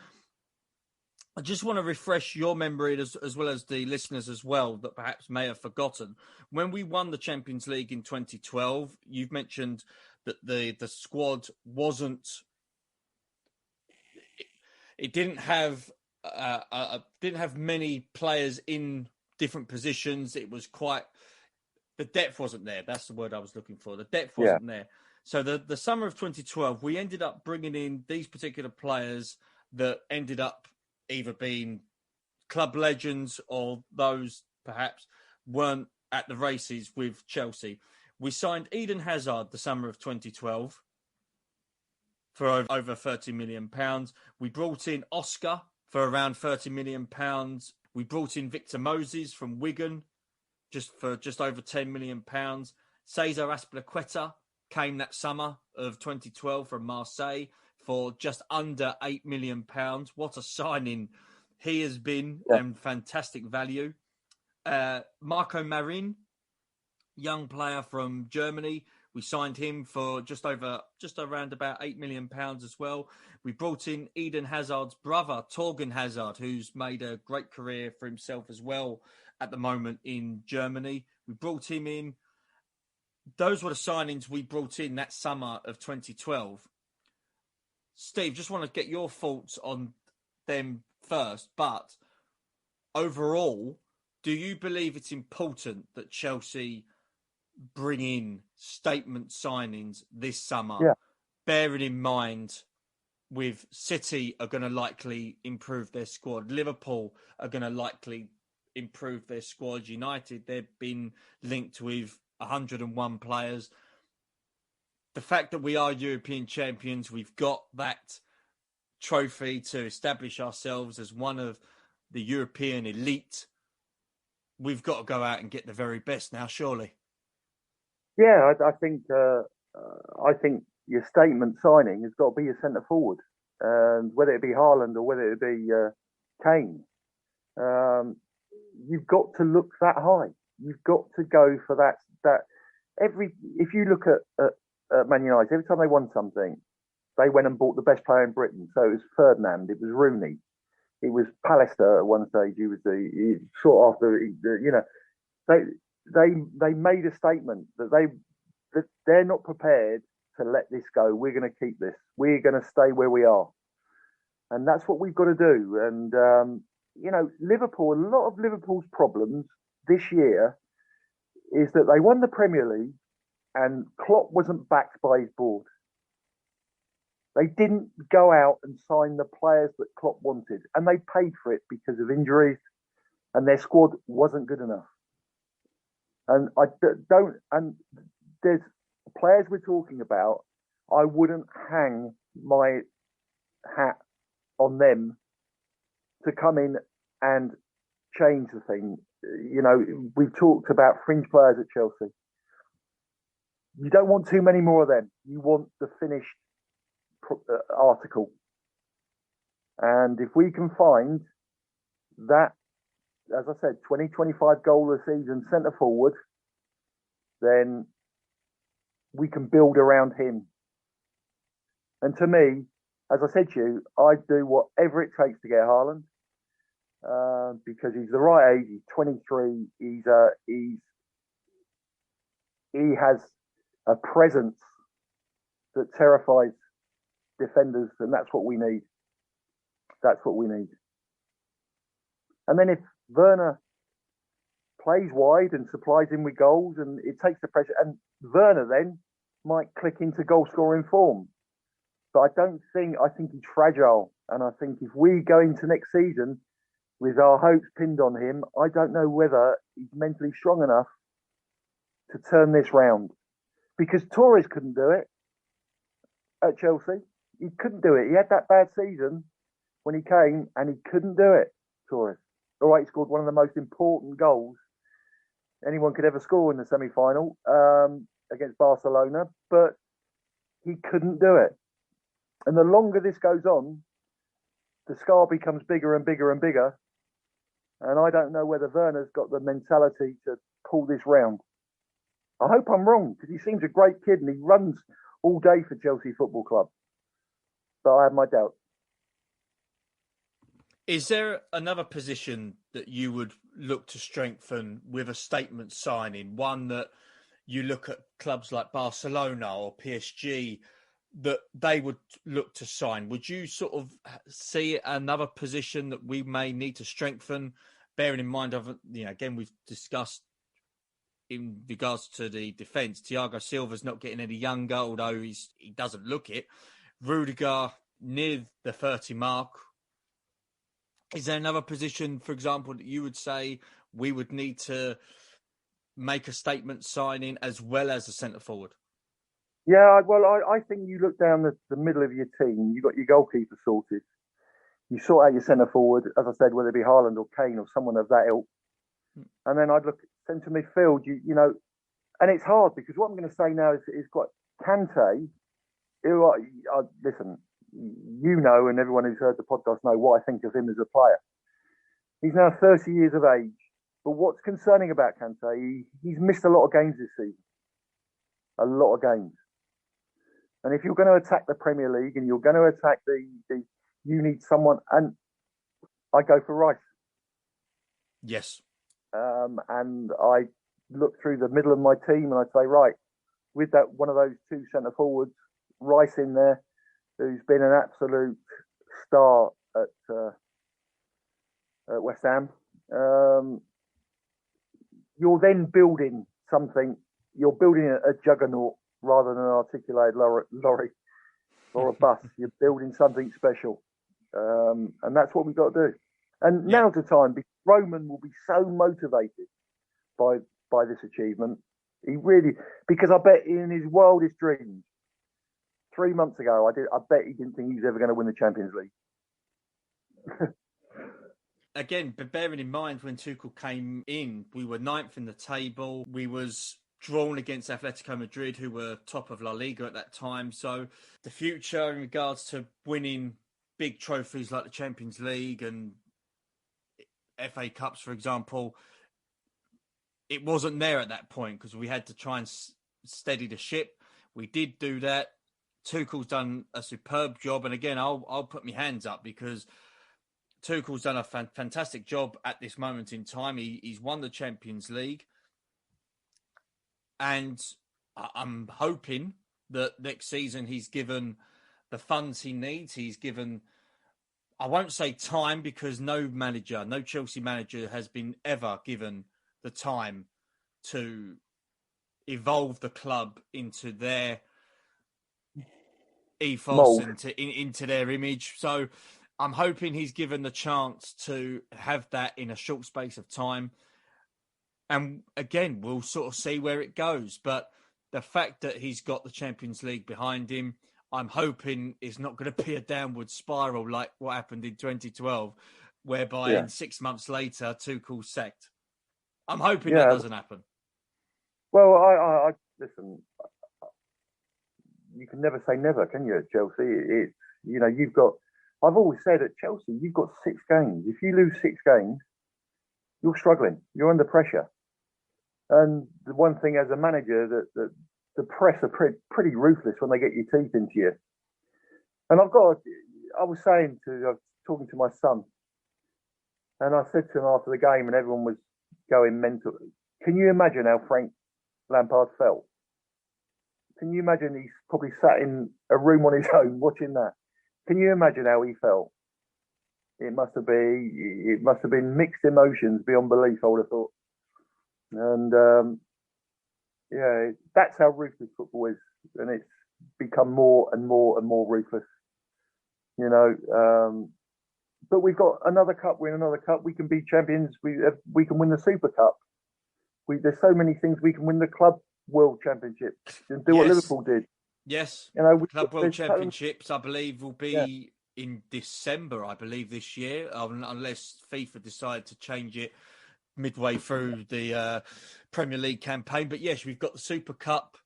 I just want to refresh your memory as well as the listeners as well that perhaps may have forgotten. When we won the Champions League in 2012, you've mentioned that the squad wasn't... It didn't have many players in different positions. It was quite... The depth wasn't there. That's the word I was looking for. The depth wasn't there. So the summer of 2012, we ended up bringing in these particular players that ended up either being club legends or those perhaps weren't at the races with Chelsea. We signed Eden Hazard the summer of 2012 for over £30 million. We brought in Oscar for around £30 million. We brought in Victor Moses from Wigan for just over £10 million. Cesar Azpilicueta came that summer of 2012 from Marseille for just under £8 million. What a signing he has been, and fantastic value. Marco Marin, young player from Germany. We signed him for just around about £8 million as well. We brought in Eden Hazard's brother, Torgan Hazard, who's made a great career for himself as well at the moment in Germany. We brought him in. Those were the signings we brought in that summer of 2012. Steve, just want to get your thoughts on them first, but overall, do you believe it's important that Chelsea bring in statement signings this summer, bearing in mind with City are going to likely improve their squad, Liverpool are going to likely improve their squad, United, they've been linked with 101 players. The fact that we are European champions, we've got that trophy to establish ourselves as one of the European elite. We've got to go out and get the very best now, surely.
Yeah, I think your statement signing has got to be your centre forward, and whether it be Haaland or whether it be Kane, you've got to look that high. You've got to go for that. If you look at Man United, every time they won something, they went and bought the best player in Britain. So it was Ferdinand, it was Rooney, it was Pallister at one stage. He was the sought after. They made a statement that they're not prepared to let this go. We're going to keep this. We're going to stay where we are, and that's what we've got to do. And Liverpool. A lot of Liverpool's problems this year is that they won the Premier League and Klopp wasn't backed by his board. They didn't go out and sign the players that Klopp wanted, and they paid for it because of injuries, and their squad wasn't good enough. And and there's players we're talking about, I wouldn't hang my hat on them to come in and change the thing. We've talked about fringe players at Chelsea. You don't want too many more of them. You want the finished article. And if we can find that, as I said, 20-25 goal a season centre forward, then we can build around him. And to me, as I said to you, I'd do whatever it takes to get Haaland, because he's the right age. He's 23. He has a presence that terrifies defenders, and that's what we need. That's what we need. And then if Werner plays wide and supplies him with goals, and it takes the pressure, and Werner then might click into goal scoring form. But I think he's fragile. And I think if we go into next season with our hopes pinned on him, I don't know whether he's mentally strong enough to turn this round. Because Torres couldn't do it at Chelsea. He couldn't do it. He had that bad season when he came, and he couldn't do it, Torres. All right, he scored one of the most important goals anyone could ever score in the semi-final against Barcelona, but he couldn't do it. And the longer this goes on, the scar becomes bigger and bigger and bigger. And I don't know whether Werner's got the mentality to pull this round. I hope I'm wrong, because he seems a great kid and he runs all day for Chelsea Football Club. But I have my doubts.
Is there another position that you would look to strengthen with a statement signing? One that you look at clubs like Barcelona or PSG that they would look to sign? Would you sort of see another position that we may need to strengthen, bearing in mind, again, we've discussed in regards to the defence, Thiago Silva's not getting any younger, although he doesn't look it. Rudiger near the 30 mark. Is there another position, for example, that you would say we would need to make a statement signing as well as a centre forward?
Yeah, well, I think you look down the middle of your team, you got your goalkeeper sorted. You sort out your centre forward, as I said, whether it be Haaland or Kane or someone of that ilk. And then I'd look at centre midfield, you know, and it's hard because what I'm going to say now is quite Kante, who listen, you know, and everyone who's heard the podcast know what I think of him as a player. He's now 30 years of age, but what's concerning about Kante, he's missed a lot of games this season. A lot of games. And if you're going to attack the Premier League and you're going to attack the you need someone, and I go for Rice.
Yes.
And I look through the middle of my team and I say, right, with that one of those two centre forwards, Rice in there, who's been an absolute star at West Ham. You're then building something. You're building a juggernaut rather than an articulated lorry or a bus. You're building something special. And that's what we've got to do. And now's the time, because Roman will be so motivated by this achievement. He really, because I bet in his wildest dreams, 3 months ago, I bet he didn't think he was ever going to win the Champions League.
Again, but bearing in mind when Tuchel came in, we were 9th in the table. We was drawn against Atletico Madrid, who were top of La Liga at that time. So the future in regards to winning big trophies like the Champions League and FA Cups, for example, it wasn't there at that point because we had to try and steady the ship. We did do that. Tuchel's done a superb job. And again, I'll put my hands up because Tuchel's done a fantastic job at this moment in time. He's won the Champions League. And I'm hoping that next season he's given the funds he needs. He's given, I won't say time because no Chelsea manager has been ever given the time to evolve the club into their ethos and into their image. So I'm hoping he's given the chance to have that in a short space of time. And again, we'll sort of see where it goes. But the fact that he's got the Champions League behind him, I'm hoping is not going to be a downward spiral like what happened in 2012, whereby in 6 months later, Tuchel's sacked. I'm hoping that doesn't happen.
Well, I listen, you can never say never, can you, at Chelsea? It's, you know, I've always said at Chelsea, you've got 6 games. If you lose 6 games, you're struggling. You're under pressure. And the one thing as a manager that the press are pretty ruthless when they get your teeth into you. And I was talking to my son, and I said to him after the game, and everyone was going mental. Can you imagine how Frank Lampard felt? Can you imagine he's probably sat in a room on his own watching that? Can you imagine how he felt? it must have been mixed emotions beyond belief, I would have thought. And that's how ruthless football is, and it's become more and more and more ruthless. But we've got another cup, win another cup. We can be champions. We can win the Super Cup. There's so many things. We can win the Club World Championship and do what Liverpool did.
Yes,
the
Club World Championships, I believe, will be in December, I believe, this year, unless FIFA decide to change it midway through the Premier League campaign. But yes, we've got the Super Cup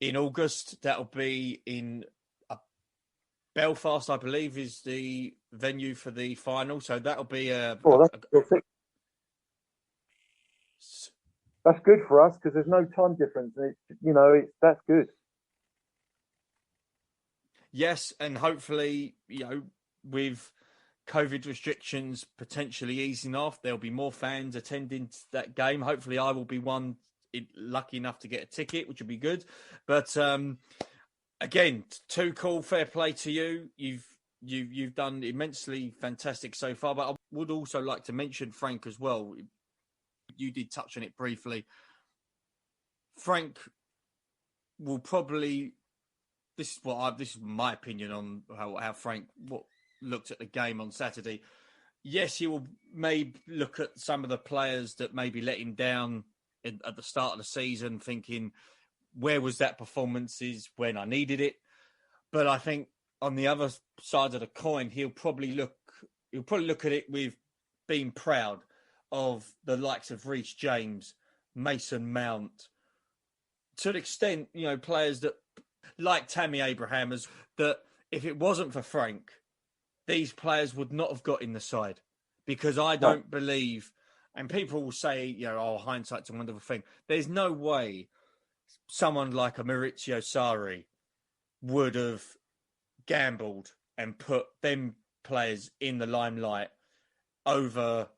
in August. That'll be in Belfast, I believe, is the venue for the final. So that'll be
that's good for us because there's no time difference. That's good.
Yes, and hopefully, with COVID restrictions potentially easing off, there'll be more fans attending that game. Hopefully, I will be one lucky enough to get a ticket, which would be good. But again, too cool. Fair play to you. You've done immensely fantastic so far. But I would also like to mention Frank as well. You did touch on it briefly. Frank will probably. This is my opinion on how Frank looked at the game on Saturday. Yes, he will maybe look at some of the players that maybe let him down at the start of the season, thinking, where was that performances when I needed it? But I think on the other side of the coin, he'll probably look at it with being proud of the likes of Reece James, Mason Mount, to an extent, players that like Tammy Abraham, that if it wasn't for Frank, these players would not have got in the side, because I don't believe, and people will say, hindsight's a wonderful thing. There's no way someone like a Maurizio Sarri would have gambled and put them players in the limelight over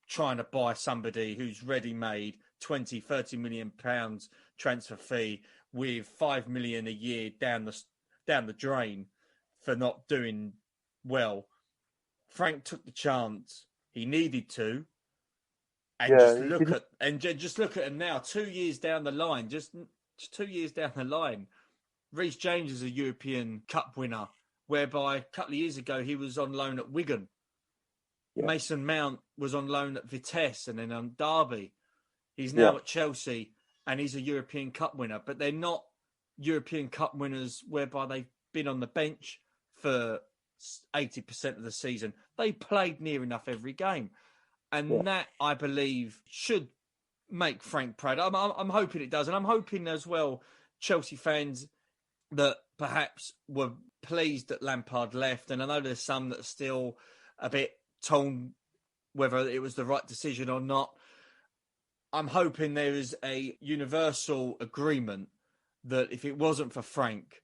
trying to buy somebody who's ready-made, 20, 30 million pounds transfer fee with 5 million a year down the drain for not doing well. Frank took the chance. He needed to. And just look at him now, 2 years down the line, just 2 years down the line. Reece James is a European Cup winner, whereby a couple of years ago he was on loan at Wigan. Yeah. Mason Mount was on loan at Vitesse and then on Derby. He's now at Chelsea and he's a European Cup winner. But they're not European Cup winners whereby they've been on the bench for 80% of the season. They played near enough every game. And that, I believe, should make Frank proud. I'm hoping it does. And I'm hoping as well, Chelsea fans that perhaps were pleased that Lampard left. And I know there's some that are still a bit torn whether it was the right decision or not. I'm hoping there is a universal agreement that if it wasn't for Frank,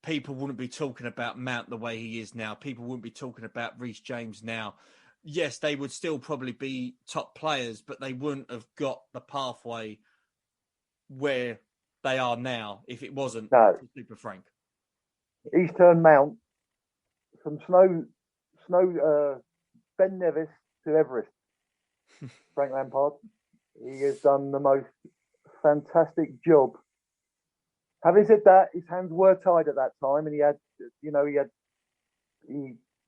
people wouldn't be talking about Mount the way he is now. People wouldn't be talking about Reece James now. Yes, they would still probably be top players, but they wouldn't have got the pathway where they are now if it wasn't for Super Frank.
He's turned Mount from Ben Nevis to Everest. Frank Lampard. He has done the most fantastic job. Having said that, his hands were tied at that time, and there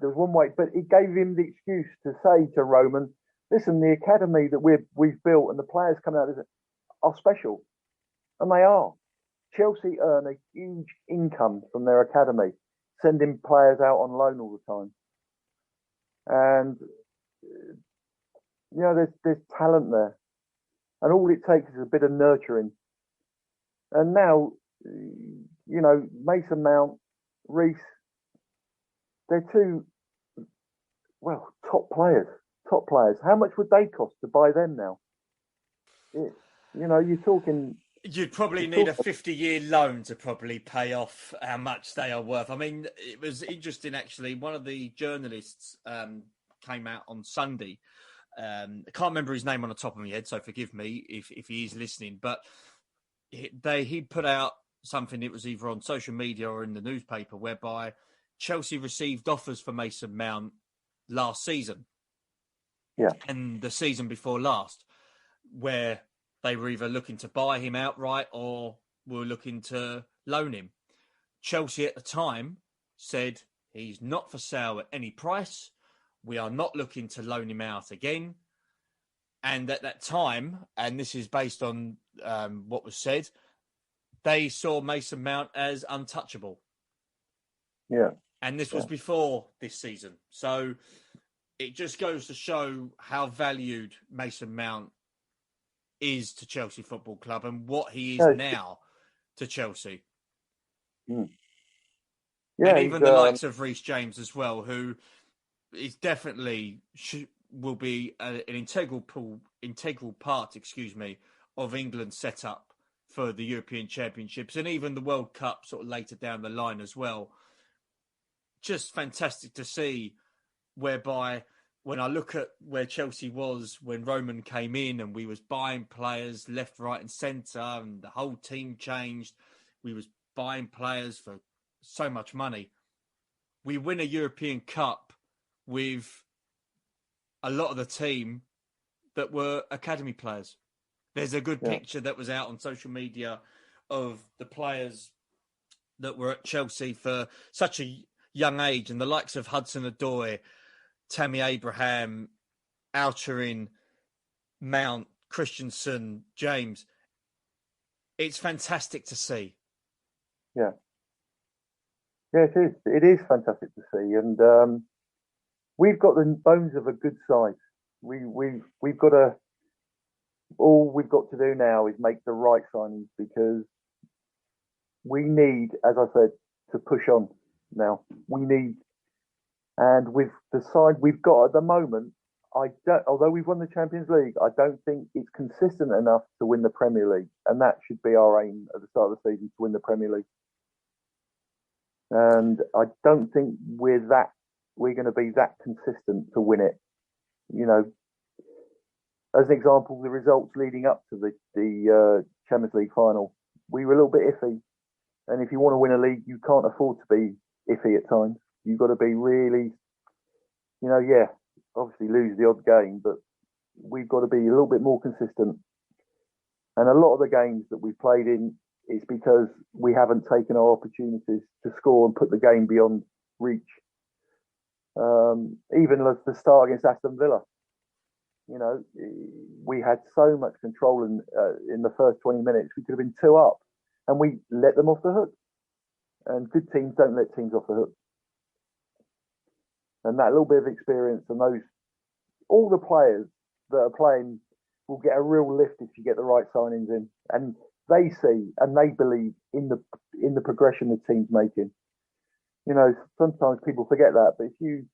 was one way, but it gave him the excuse to say to Roman, "Listen, the academy that we've built and the players coming out are special," and they are. Chelsea earn a huge income from their academy, sending players out on loan all the time, and there's talent there, and all it takes is a bit of nurturing. And now, Mason Mount, Reece, they're two, top players. Top players. How much would they cost to buy them now? You're talking.
You'd probably need a 50-year loan to probably pay off how much they are worth. I mean, it was interesting, actually. One of the journalists came out on Sunday. I can't remember his name on the top of my head, so forgive me if he is listening. But he put out something, it was either on social media or in the newspaper, whereby Chelsea received offers for Mason Mount last season.
Yeah.
And the season before last, where they were either looking to buy him outright or were looking to loan him. Chelsea at the time said he's not for sale at any price. We are not looking to loan him out again. And at that time, and this is based on what was said, they saw Mason Mount as untouchable.
Yeah.
And this was before this season. So it just goes to show how valued Mason Mount is to Chelsea Football Club and what he is now to Chelsea.
Mm. Yeah,
and even the likes of Reece James as well, who is definitely will be an integral part, of England's setup for the European Championships and even the World Cup sort of later down the line as well. Just fantastic to see, whereby when I look at where Chelsea was when Roman came in and we was buying players left, right and centre and the whole team changed. We was buying players for so much money. We win a European Cup with a lot of the team that were academy players. There's a good picture that was out on social media of the players that were at Chelsea for such a young age, and the likes of Hudson-Odoi, Tammy Abraham, Alturin, Mount, Christensen, James. It's fantastic to see.
Yeah. Yeah, it is. It is fantastic to see. And we've got the bones of a good side. We've got to... All we've got to do now is make the right signings, because we need, as I said, to push on now. We need... And with the side we've got at the moment, although we've won the Champions League, I don't think it's consistent enough to win the Premier League. And that should be our aim at the start of the season, to win the Premier League. And I don't think we're going to be that consistent to win it. You know, as an example, the results leading up to the Champions League Final, we were a little bit iffy. And if you want to win a league, you can't afford to be iffy at times. You've got to be really, obviously lose the odd game, but we've got to be a little bit more consistent. And a lot of the games that we've played in, it's because we haven't taken our opportunities to score and put the game beyond reach. Even the start against Aston Villa, we had so much control in the first 20 minutes. We could have been 2 up, and we let them off the hook. And good teams don't let teams off the hook. And that little bit of experience and all the players that are playing will get a real lift if you get the right signings in. And they see and they believe in the progression the team's making. Sometimes people forget that, but if you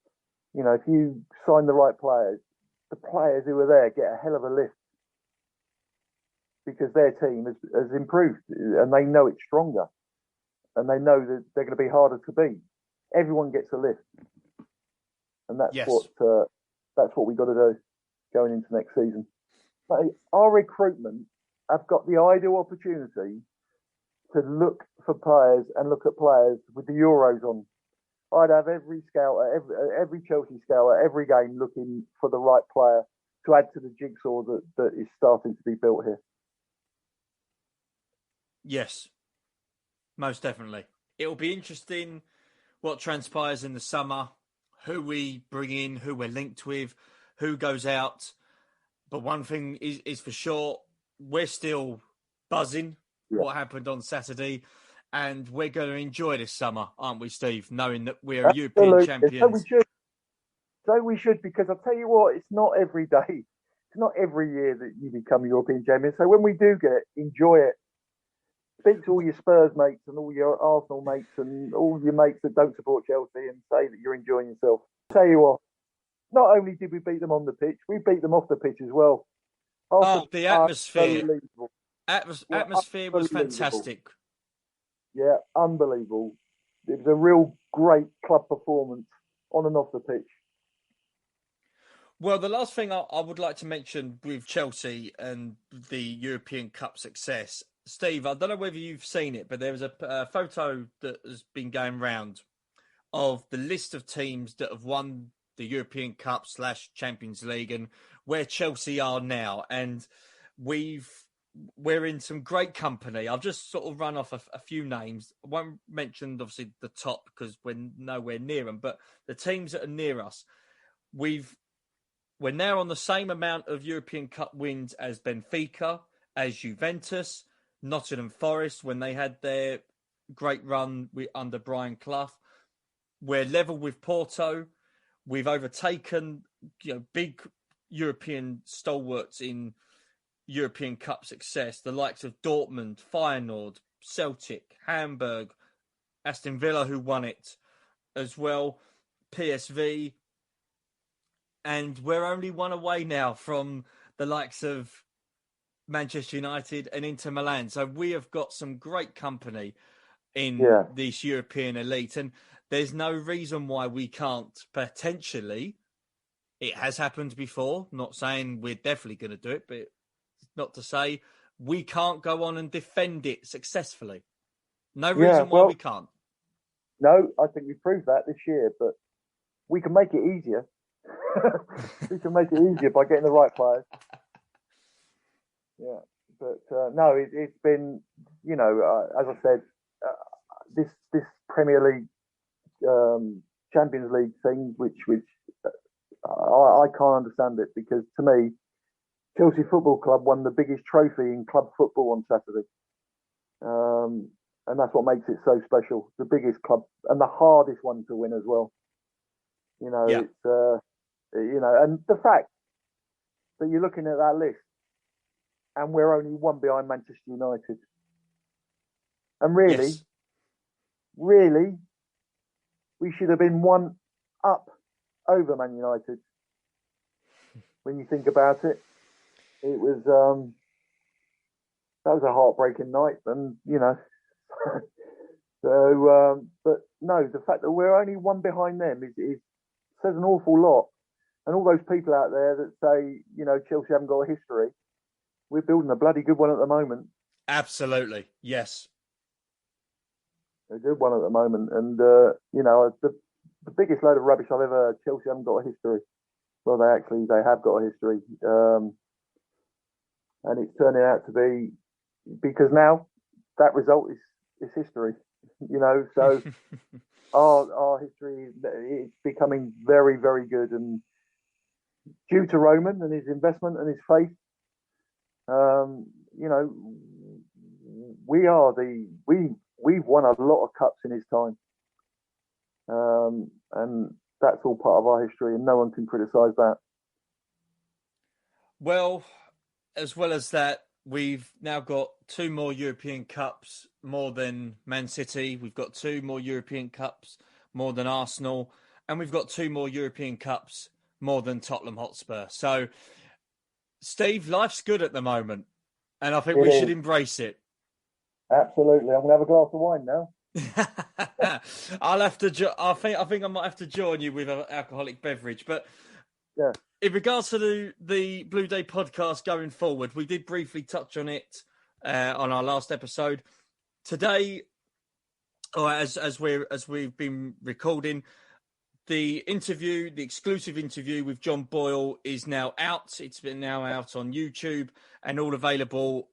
sign the right players, the players who are there get a hell of a lift, because their team has improved and they know it's stronger, and they know that they're going to be harder to beat. Everyone gets a lift. And that's what we've got to do going into next season. But our recruitment have got the ideal opportunity to look for players and look at players with the Euros on. I'd have every scout, every Chelsea scout at every game looking for the right player to add to the jigsaw that is starting to be built here.
Yes, most definitely. It'll be interesting what transpires in the summer, who we bring in, who we're linked with, who goes out. But one thing is for sure, we're still buzzing what happened on Saturday, and we're going to enjoy this summer, aren't we, Steve, knowing that we're European champions?
So we should, because I'll tell you what, it's not every day. It's not every year that you become European champions. So when we do get it, enjoy it. Speak to all your Spurs mates and all your Arsenal mates and all your mates that don't support Chelsea and say that you're enjoying yourself. Tell you what, not only did we beat them on the pitch, we beat them off the pitch as well.
The atmosphere. Atmosphere was fantastic.
Yeah, unbelievable. It was a real great club performance on and off the pitch.
Well, the last thing I would like to mention with Chelsea and the European Cup success, Steve, I don't know whether you've seen it, but there was a photo that has been going round of the list of teams that have won the European Cup / Champions League and where Chelsea are now. And we're in some great company. I've just sort of run off a few names. I won't mention, obviously, the top because we're nowhere near them, but the teams that are near us, we're now on the same amount of European Cup wins as Benfica, as Juventus, Nottingham Forest, when they had their great run under Brian Clough. We're level with Porto. We've overtaken big European stalwarts in European Cup success, the likes of Dortmund, Feyenoord, Celtic, Hamburg, Aston Villa, who won it as well, PSV. And we're only one away now from the likes of Manchester United and Inter Milan. So we have got some great company in this European elite. And there's no reason why we can't potentially. It has happened before. Not saying we're definitely going to do it, but not to say we can't go on and defend it successfully. No reason why we can't.
No, I think we proved that this year, but we can make it easier. We can make it easier by getting the right players. Yeah, but no, it's been, as I said, this Premier League, Champions League thing, which I can't understand it, because to me, Chelsea Football Club won the biggest trophy in club football on Saturday, and that's what makes it so special. The biggest club and the hardest one to win as well. It's and the fact that you're looking at that list, and we're only one behind Manchester United, and really, we should have been one up over Man United. When you think about it, it was that was a heartbreaking night, and so. But no, the fact that we're only one behind them is says an awful lot. And all those people out there that say, Chelsea haven't got a history, we're building a bloody good one at the moment.
Absolutely, yes.
A good one at the moment. And, the biggest load of rubbish I've ever heard, Chelsea haven't got a history. Well, they have got a history. And it's turning out to be, because now that result is history, so our history is becoming very, very good. And due to Roman and his investment and his faith, we've won a lot of cups in his time, and that's all part of our history, and no one can criticise that.
Well as that, we've now got 2 more European Cups more than Man City. We've got 2 more European Cups more than Arsenal, and we've got 2 more European Cups more than Tottenham Hotspur. So, Steve, life's good at the moment, and I think we should embrace it.
Absolutely. I'm going to have a glass of wine now.
I'll have to. I think I might have to join you with an alcoholic beverage. But in regards to the Blue Day podcast going forward, we did briefly touch on it on our last episode. Today, or as we've been recording, the exclusive interview with John Boyle is now out. It's been now out on YouTube and all available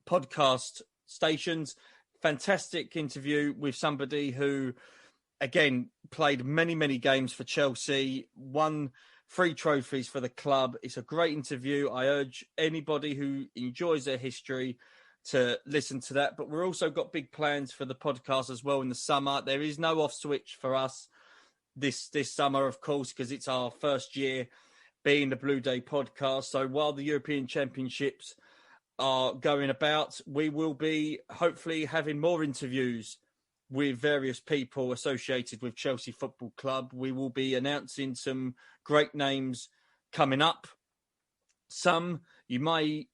podcast stations. Fantastic interview with somebody who, again, played many, many games for Chelsea, won 3 trophies for the club. It's a great interview. I urge anybody who enjoys their history to listen to that. But we've also got big plans for the podcast as well in the summer. There is no off switch for us this summer, of course, because it's our first year being the Blue Day podcast. So while the European Championships are going about, we will be hopefully having more interviews with various people associated with Chelsea Football Club. We will be announcing some great names coming up. Some you may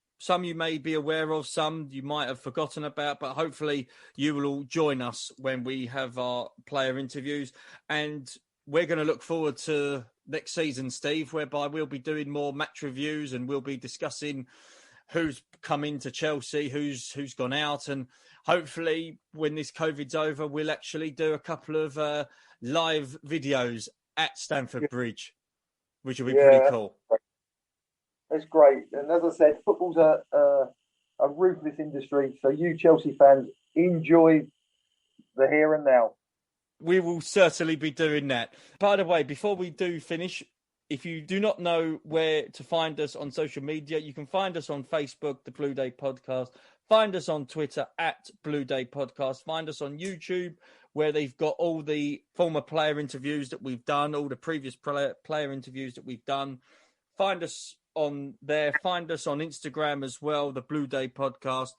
be aware of, some you might have forgotten about, but hopefully you will all join us when we have our player interviews. And we're going to look forward to next season, Steve, whereby we'll be doing more match reviews and we'll be discussing who's come into Chelsea, who's gone out, and hopefully when this COVID's over, we'll actually do a couple of live videos at Stamford Bridge, which will be pretty cool.
That's great. And as I said, football's a ruthless industry. So you Chelsea fans, enjoy the here and now.
We will certainly be doing that. By the way, before we do finish, if you do not know where to find us on social media, you can find us on Facebook, the Blue Day Podcast. Find us on Twitter at Blue Day Podcast. Find us on YouTube, where they've got all the former player interviews that we've done, all the previous player interviews that we've done. Find us on there. Find us on Instagram as well, the Blue Day Podcast.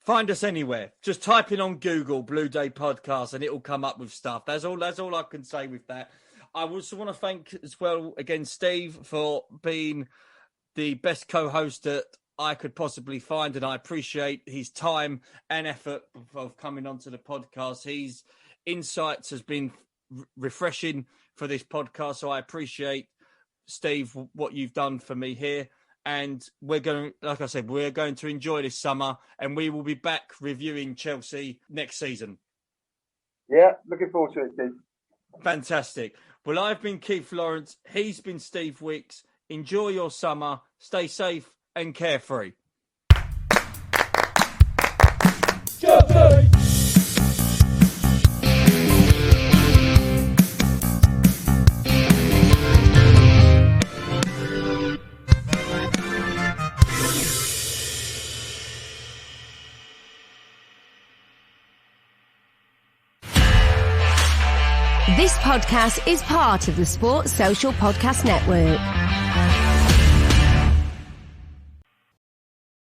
Find us anywhere. Just type in on Google Blue Day Podcast and it'll come up with stuff. That's all I can say with that. I also want to thank as well, again, Steve, for being the best co-host that I could possibly find, and I appreciate his time and effort of coming onto the podcast. His insights has been refreshing for this podcast, so I appreciate, Steve, what you've done for me here. And we're going, like I said, we're going to enjoy this summer, and we will be back reviewing Chelsea next season.
Yeah, looking forward to it, Steve.
Fantastic. Well, I've been Keith Lawrence. He's been Steve Wicks. Enjoy your summer. Stay safe and carefree. Chelsea!
This podcast is part of the Sports Social Podcast Network.